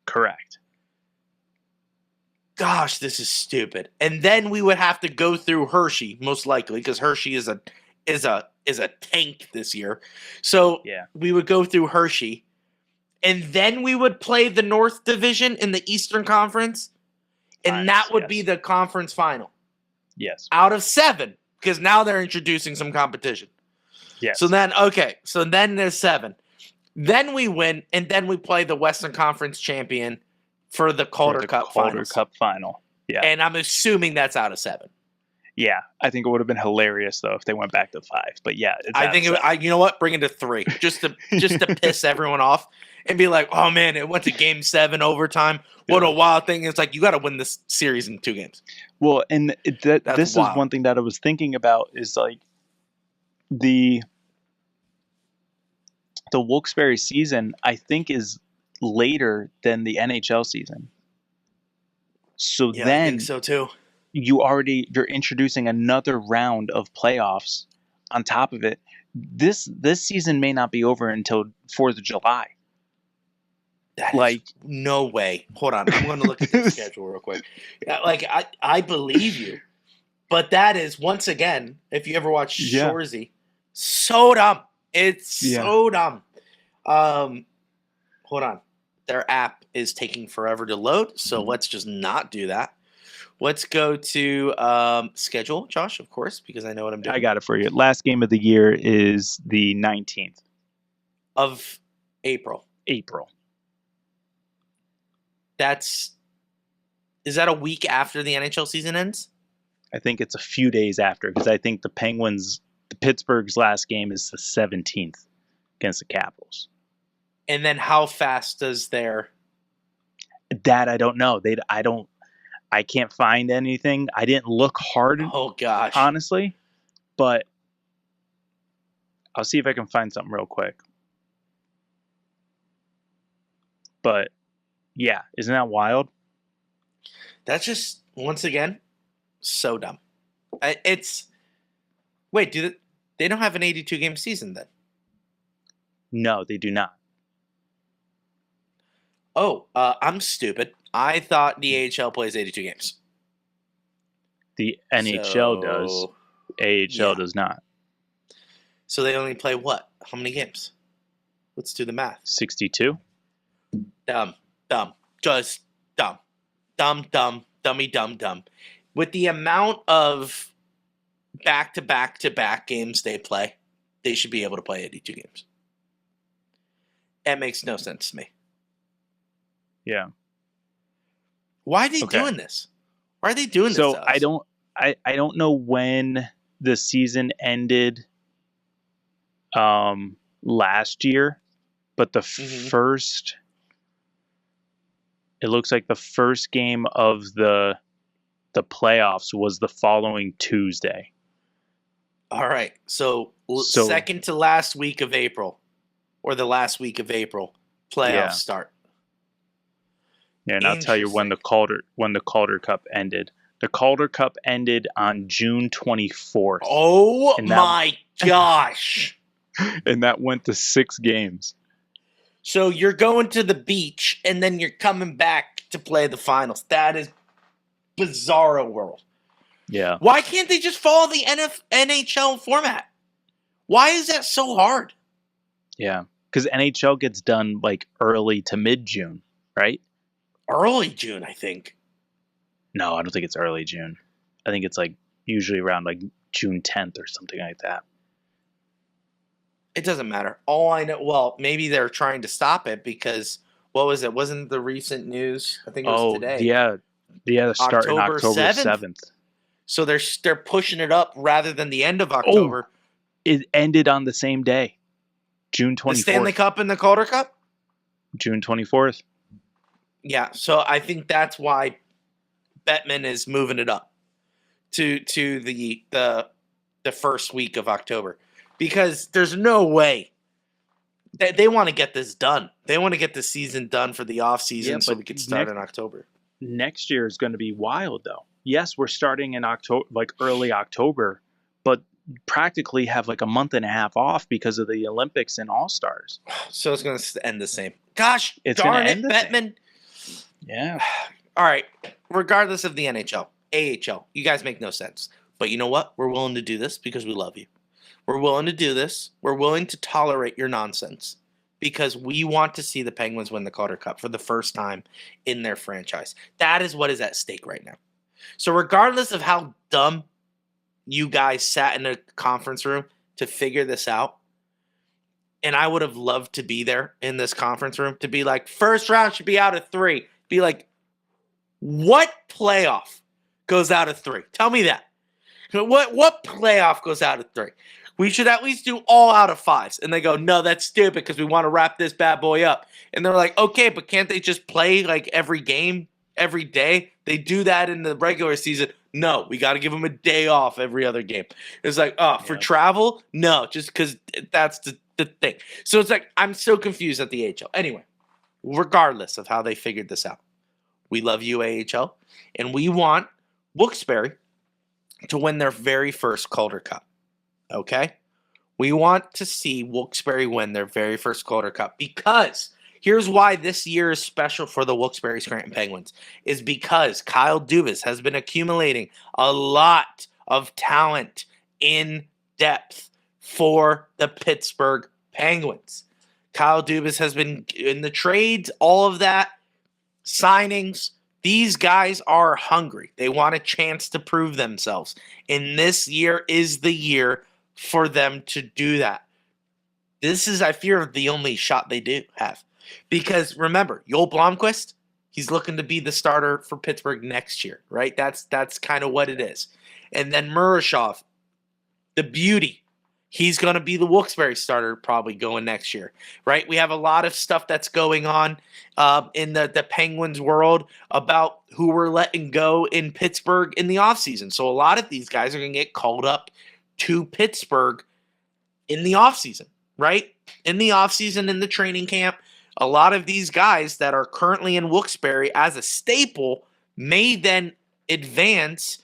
Correct. Gosh, this is stupid. And then we would have to go through Hershey, most likely, because Hershey is a tank this year. So we would go through Hershey. And then we would play the North Division in the Eastern Conference. And that would be the conference final. Yes. Out of 7. Because now they're introducing some competition. Yes. So then there's 7. Then we win, and then we play the Western Conference champion for the Calder Cup final. Yeah. And I'm assuming that's out of 7. Yeah, I think it would have been hilarious though if they went back to 5. But yeah, you know what? Bring it to 3, just to piss everyone off and be like, oh man, it went to Game 7 overtime. What a wild thing! It's like you got to win this series in 2 games. Well, and this is one thing that I was thinking about is like the Wilkes-Barre season. I think is later than the NHL season. So I then think so too. You're introducing another round of playoffs on top of it. This season may not be over until 4th of July. That Like- is no way. Hold on. I'm going to look at the schedule real quick. Yeah, like, I believe you. But that is, once again, if you ever watch Yeah. Shoresy, so dumb. It's so dumb. Hold on. Their app is taking forever to load, so let's just not do that. Let's go to schedule, Josh, of course, because I know what I'm doing. I got it for you. Last game of the year is the 19th. Of April. Is that a week after the NHL season ends? I think it's a few days after, because I think the Pittsburgh's last game is the 17th against the Capitals. And then how fast does their... That I don't know. I can't find anything. I didn't look hard, Oh, gosh. honestly, but I'll see if I can find something real quick. But yeah, isn't that wild? That's just, once again, so dumb. Wait, they don't have an 82-game season then? No, they do not. Oh, I'm stupid. I thought the AHL plays 82 games. The NHL does. AHL does not. So they only play what? How many games? Let's do the math. 62. Dumb. Just dumb. Dumb. With the amount of back-to-back-to-back games they play, they should be able to play 82 games. That makes no sense to me. Yeah. Why are they doing this? Why are they doing this? So to us? I don't know when the season ended last year, but the first, it looks like the first game of the playoffs was the following Tuesday. All right. So second to last week of April, or the last week of April, playoffs start. Yeah, and I'll tell you when the Calder Cup ended. The Calder Cup ended on June 24th. Oh my gosh. And that went to 6 games. So you're going to the beach and then you're coming back to play the finals. That is bizarro world. Yeah. Why can't they just follow the NHL format? Why is that so hard? Yeah. Because NHL gets done like early to mid-June, right? Early June, I think. No, I don't think it's early June. I think it's like usually around like June 10th or something like that. It doesn't matter. All I know, well, maybe they're trying to stop it because, what was it? Wasn't the recent news? I think it was today. Yeah, they're starting October 7th. 7th. So they're pushing it up rather than the end of October. It ended on the same day, June 24th. The Stanley Cup and the Calder Cup? June 24th. Yeah, so I think that's why Bettman is moving it up to the first week of October, because there's no way they want to get this done. They want to get the season done for the off season, so we can start in October. Next year is going to be wild, though. Yes, we're starting in October, like early October, but practically have like a month and a half off because of the Olympics and All Stars. So it's going to end the same. Gosh, it's darn it, Bettman. Yeah. All right. Regardless of the NHL, AHL, you guys make no sense. But you know what? We're willing to do this because we love you. We're willing to do this. We're willing to tolerate your nonsense because we want to see the Penguins win the Calder Cup for the first time in their franchise. That is what is at stake right now. So regardless of how dumb you guys sat in a conference room to figure this out, and I would have loved to be there in this conference room to be like, first round should be out of 3. Be like, what playoff goes out of 3? Tell me that. What playoff goes out of 3? We should at least do all out of 5s. And they go, no, that's stupid because we want to wrap this bad boy up. And they're like, okay, but can't they just play like every game, every day? They do that in the regular season. No, we got to give them a day off every other game. It's like, for travel? No, just because that's the thing. So it's like, I'm so confused at the AHL. Anyway, regardless of how they figured this out, we love you, AHL, and we want Wilkes-Barre to win their very first Calder Cup. Okay? We want to see Wilkes-Barre win their very first Calder Cup because Here's why this year is special for the Wilkes-Barre Scranton Penguins is because Kyle Dubas has been accumulating a lot of talent in depth for the Pittsburgh Penguins. Kyle Dubas has been in the trades, all of that, signings. These guys are hungry. They want a chance to prove themselves. And this year is the year for them to do that. This is, I fear, the only shot they do have. Because remember, Joel Blomqvist, he's looking to be the starter for Pittsburgh next year, right? That's kind of what it is. And then Murashov, the beauty, he's going to be the Wilkes-Barre starter probably going next year, right? We have a lot of stuff that's going on in the Penguins world about who we're letting go in Pittsburgh in the offseason. So a lot of these guys are going to get called up to Pittsburgh in the offseason, right? In the offseason, in the training camp, a lot of these guys that are currently in Wilkes-Barre as a staple may then advance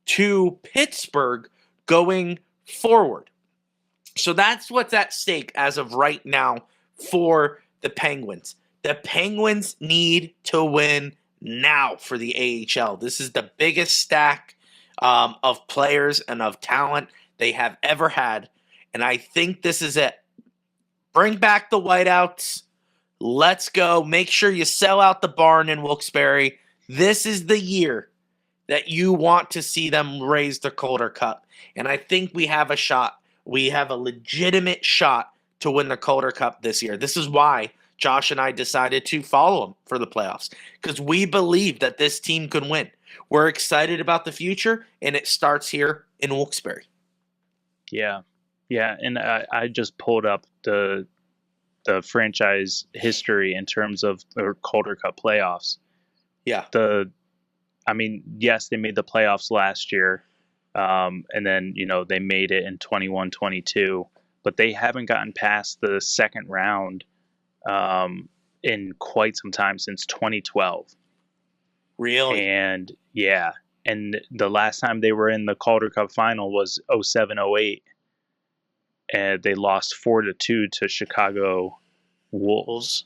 to Pittsburgh going forward. So that's what's at stake as of right now for the Penguins. The Penguins need to win now for the AHL. This is the biggest stack of players and of talent they have ever had. And I think this is it. Bring back the whiteouts. Let's go. Make sure you sell out the barn in Wilkes-Barre. This is the year that you want to see them raise the Calder Cup. And I think we have a shot. We have a legitimate shot to win the Calder Cup this year. This is why Josh and I decided to follow them for the playoffs, because we believe that this team could win. We're excited about the future, and it starts here in Wilkes-Barre. Yeah, and I just pulled up the franchise history in terms of the Calder Cup playoffs. Yeah. Yes, they made the playoffs last year, and then they made it in 21-22, but they haven't gotten past the second round in quite some time, since 2012. Really? And yeah, and the last time they were in the Calder Cup final was 07-08. And they lost 4-2 to Chicago Wolves.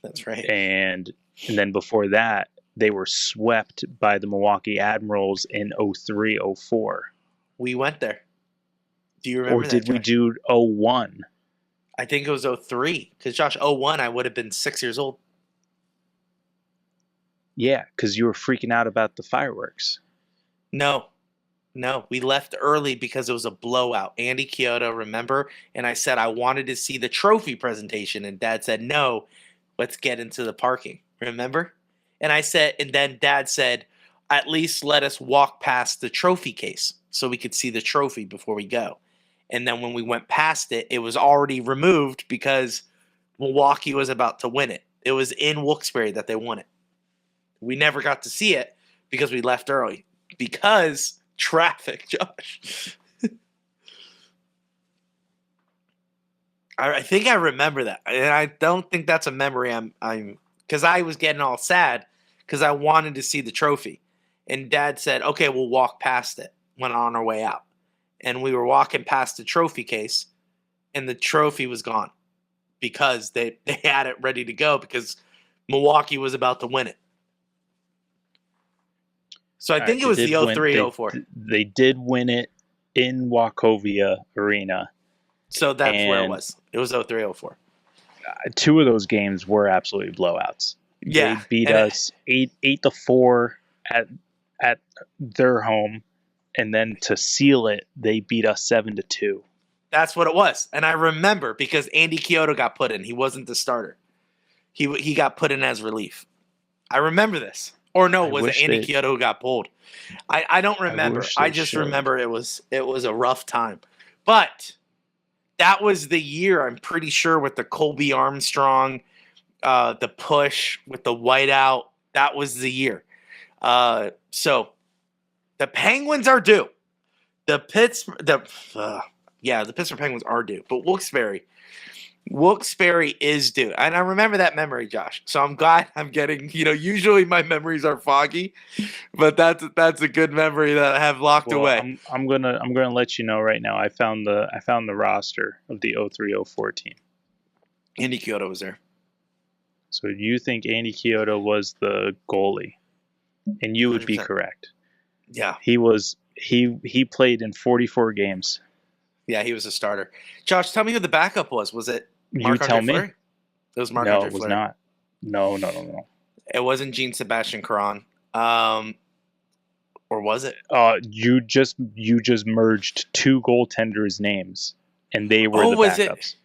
That's right. And then before that, they were swept by the Milwaukee Admirals in 03-04. We went there. Do you remember Or did that, we Josh? do 01? I think it was 03. Because, Josh, 01, I would have been 6 years old. Yeah, because you were freaking out about the fireworks. No, we left early because it was a blowout. Andy Chiodo, remember? And I said I wanted to see the trophy presentation, and Dad said, no, let's get into the parking. Remember? And then Dad said, at least let us walk past the trophy case so we could see the trophy before we go. And then when we went past it, it was already removed because Milwaukee was about to win it. It was in Wilkes-Barre that they won it. We never got to see it because we left early. Because traffic, Josh. I think I remember that. And I don't think that's a memory I'm because I was getting all sad because I wanted to see the trophy. And Dad said, okay, we'll walk past it. Went on our way out. And we were walking past the trophy case, and the trophy was gone because they had it ready to go because Milwaukee was about to win it. So I think it was the 03-04. They did win it in Wachovia Arena. So that's where it was. It was 03-04. Two of those games were absolutely blowouts. Yeah. They beat us 8-4 at their home, and then to seal it, they beat us 7-2. That's what it was. And I remember because Andy Chiodo got put in. He wasn't the starter. He got put in as relief. I remember this. Or no, was it Andy Chiodo who got pulled? I don't remember. I just remember it was a rough time. But that was the year, I'm pretty sure, with the Colby Armstrong, the push with the whiteout. That was the year. So the Penguins are due. The Pittsburgh Penguins are due. But Wilkes-Barre is due. And I remember that memory, Josh. So I'm glad I'm getting, usually my memories are foggy, but that's a good memory that I have locked away. I'm gonna let you know right now. I found the roster of the 03-04 team. Andy Chiodo was there. So you think Andy Chiodo was the goalie, and you would be 100%. correct. Yeah. He was. He played in 44 games. Yeah, he was a starter. Josh, tell me who the backup was. Was it You tell me. Fleury? It was No, Marc-Andre it was Fleury. not. No. It wasn't Jean-Sebastian Caron. Or was it? You just merged two goaltenders' names, and they were the was backups. it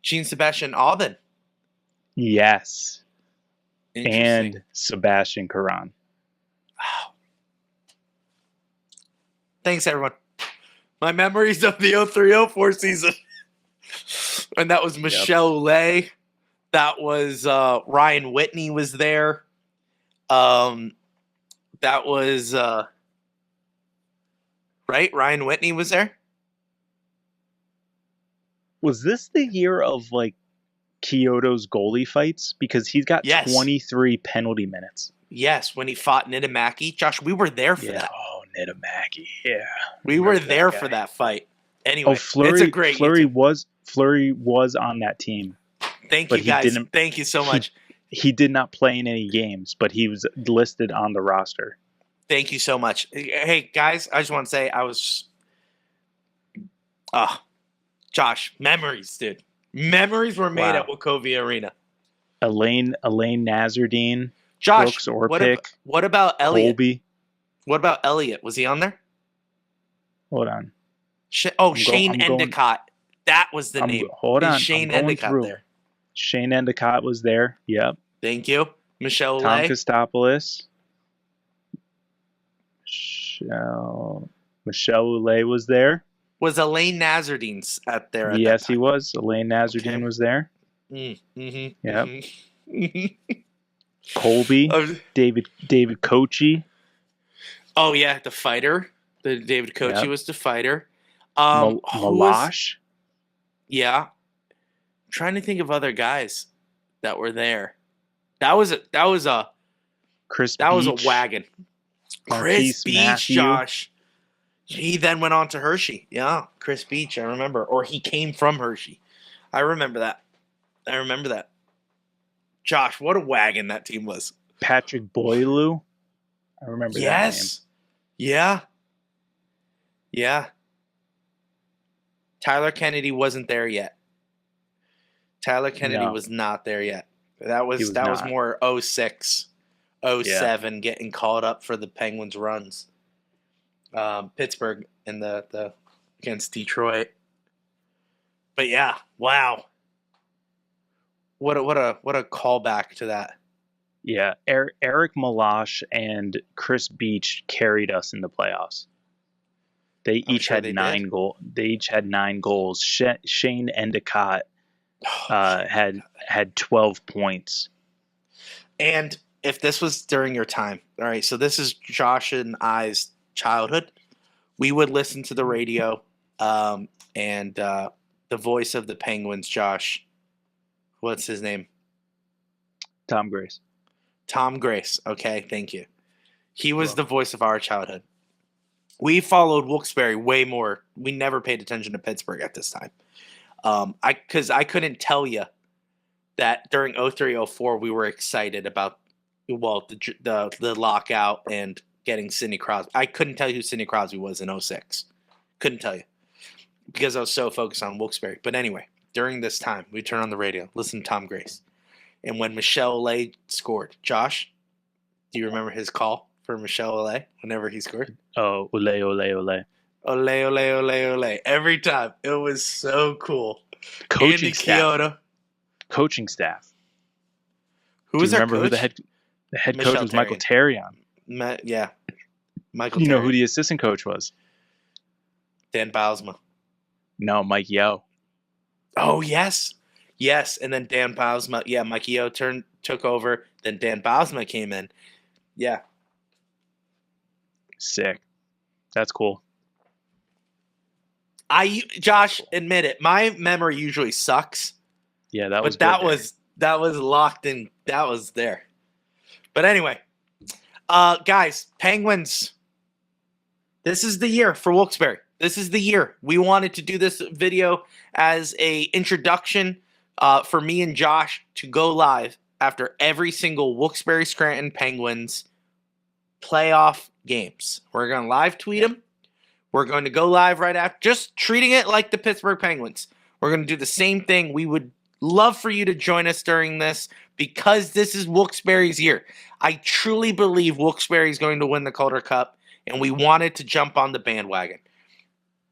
Jean-Sebastian Aubin? Yes, Interesting. and Sebastian Caron. Wow. Thanks, everyone. My memories of the 03-04 season. And that was Michelle Lay. That was Ryan Whitney was there. That was right? Ryan Whitney was there? Was this the year of like Chiodo's goalie fights? Because he's got 23 penalty minutes. Yes, when he fought Nitamaki. Josh, we were there for that. Oh, Nitamaki. Yeah. We were there for that fight. Anyway, Fleury, it's a great Fleury was on that team. Thank you, guys. Thank you so much. He did not play in any games, but he was listed on the roster. Thank you so much. Hey, guys, I just want to say I was Josh, memories, dude. Memories were made at Wachovia Arena. Elaine Nazardine, Josh, Brooks Orpik, what about Elliot? Colby. What about Elliot? Was he on there? Hold on. Shane Endicott. That was the name. Hold on. Shane Endicott there. Shane Endicott was there. Yep. Thank you. Michelle Tom Lay. Kostopoulos. Michelle Oulet was there. Was Elaine Nazardine at there? Yes, he was. Elaine Nazardine was there. Mm-hmm. Yep. Mm-hmm. Colby. David Kochi. Oh yeah, the fighter. The David Kochi was the fighter. Malash. Yeah. I'm trying to think of other guys that were there. That was a Chris. That Beach. was a wagon. Chris Beach, Matthew. Josh. He then went on to Hershey. Yeah, Chris Beach, I remember. Or he came from Hershey. I remember that. Josh, what a wagon that team was. Patrick Boileau. I remember that name. Yeah. Tyler Kennedy wasn't there yet. Tyler Kennedy was not there yet. That was more 06, 07 getting called up for the Penguins runs. Pittsburgh in the against Detroit. But yeah, wow. What a callback to that. Yeah, Eric Malash and Chris Beach carried us in the playoffs. They each had 9 goals. They each had 9 goals. Shane Endicott had 12 points. And if this was during your time, all right, so this is Josh and I's childhood. We would listen to the radio, and the voice of the Penguins, Josh. What's his name? Tom Grace. Tom Grace. Okay, thank you. He was the voice of our childhood. We followed Wilkes-Barre way more. We never paid attention to Pittsburgh at this time. Because I couldn't tell you that during 03-04 we were excited about the lockout and getting Sidney Crosby. I couldn't tell you who Sidney Crosby was in 06. Couldn't tell you because I was so focused on Wilkes-Barre. But anyway, during this time, we turn on the radio, listen to Tom Grace. And when Michelle Oulet scored, Josh, do you remember his call for Michelle Oulet whenever he scored? Oh, ole, ole, ole. Ole, ole, ole, ole. Every time. It was so cool. Coaching staff. Chiodo. Coaching staff. Who was our remember coach? Who the head Michelle coach was? Michael Therrien. Therrien. Yeah. Michael You know Therrien. who the assistant coach was? Dan Bylsma. No, Mike Yeo. Oh, yes. Yes, and then Dan Bylsma. Yeah, Mike Yeo took over. Then Dan Bylsma came in. Yeah. Sick. That's cool. Josh, admit it. My memory usually sucks. Yeah, that was. But that was locked in. That was there. But anyway, guys, Penguins. This is the year for Wilkes-Barre. This is the year. We wanted to do this video as a introduction for me and Josh to go live after every single Wilkes-Barre Scranton Penguins playoff games. We're going to live tweet them. We're going to go live right after, just treating it like the Pittsburgh Penguins. We're going to do the same thing. We would love for you to join us during this because this is Wilkes-Barre's year. I truly believe Wilkes-Barre is going to win the Calder Cup, and we wanted to jump on the bandwagon.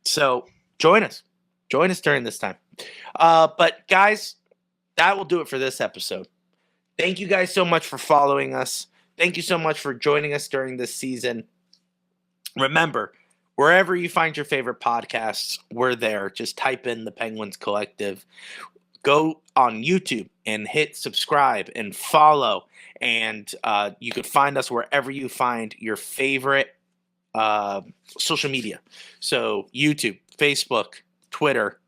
So join us. Join us during this time. But guys, that will do it for this episode. Thank you guys so much for following us. Thank you so much for joining us during this season. Remember, wherever you find your favorite podcasts, we're there. Just type in the Penguins Collective. Go on YouTube and hit subscribe and follow. And you could find us wherever you find your favorite social media. So YouTube, Facebook, Twitter,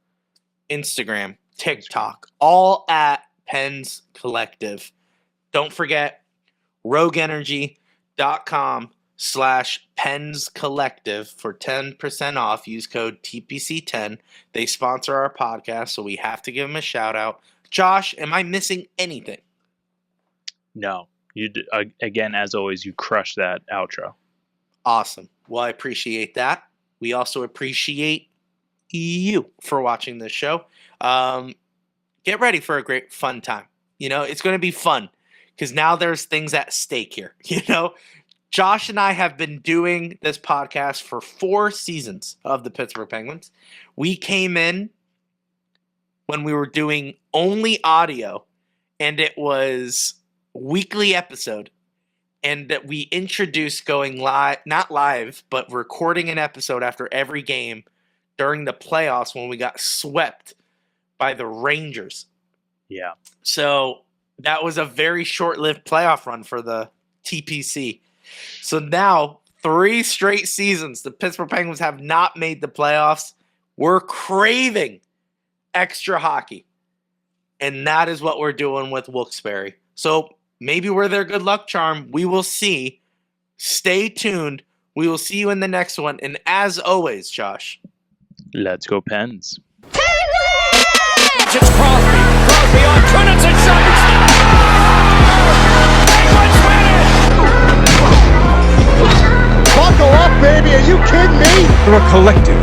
Instagram, TikTok, all at Pens Collective. Don't forget rogueenergy.com/Pens Collective for 10% off. Use code TPC10. They sponsor our podcast, so we have to give them a shout out. Josh, am I missing anything? No. Again, as always, you crushed that outro. Awesome. Well, I appreciate that. We also appreciate you for watching this show. Get ready for a great fun time. It's going to be fun because now there's things at stake here. Josh and I have been doing this podcast for 4 seasons of the Pittsburgh Penguins. We came in when we were doing only audio, and it was weekly episode. And that we introduced going live, not live, but recording an episode after every game during the playoffs when we got swept by the Rangers. Yeah. So that was a very short-lived playoff run for the TPC. So now, 3 straight seasons, the Pittsburgh Penguins have not made the playoffs. We're craving extra hockey. And that is what we're doing with Wilkes-Barre. So maybe we're their good luck charm. We will see. Stay tuned. We will see you in the next one. And as always, Josh. Let's go Pens. It's Crosby. Crosby on Trinity shot. Penguins win it! Buckle up, baby. Are you kidding me? We're a collective.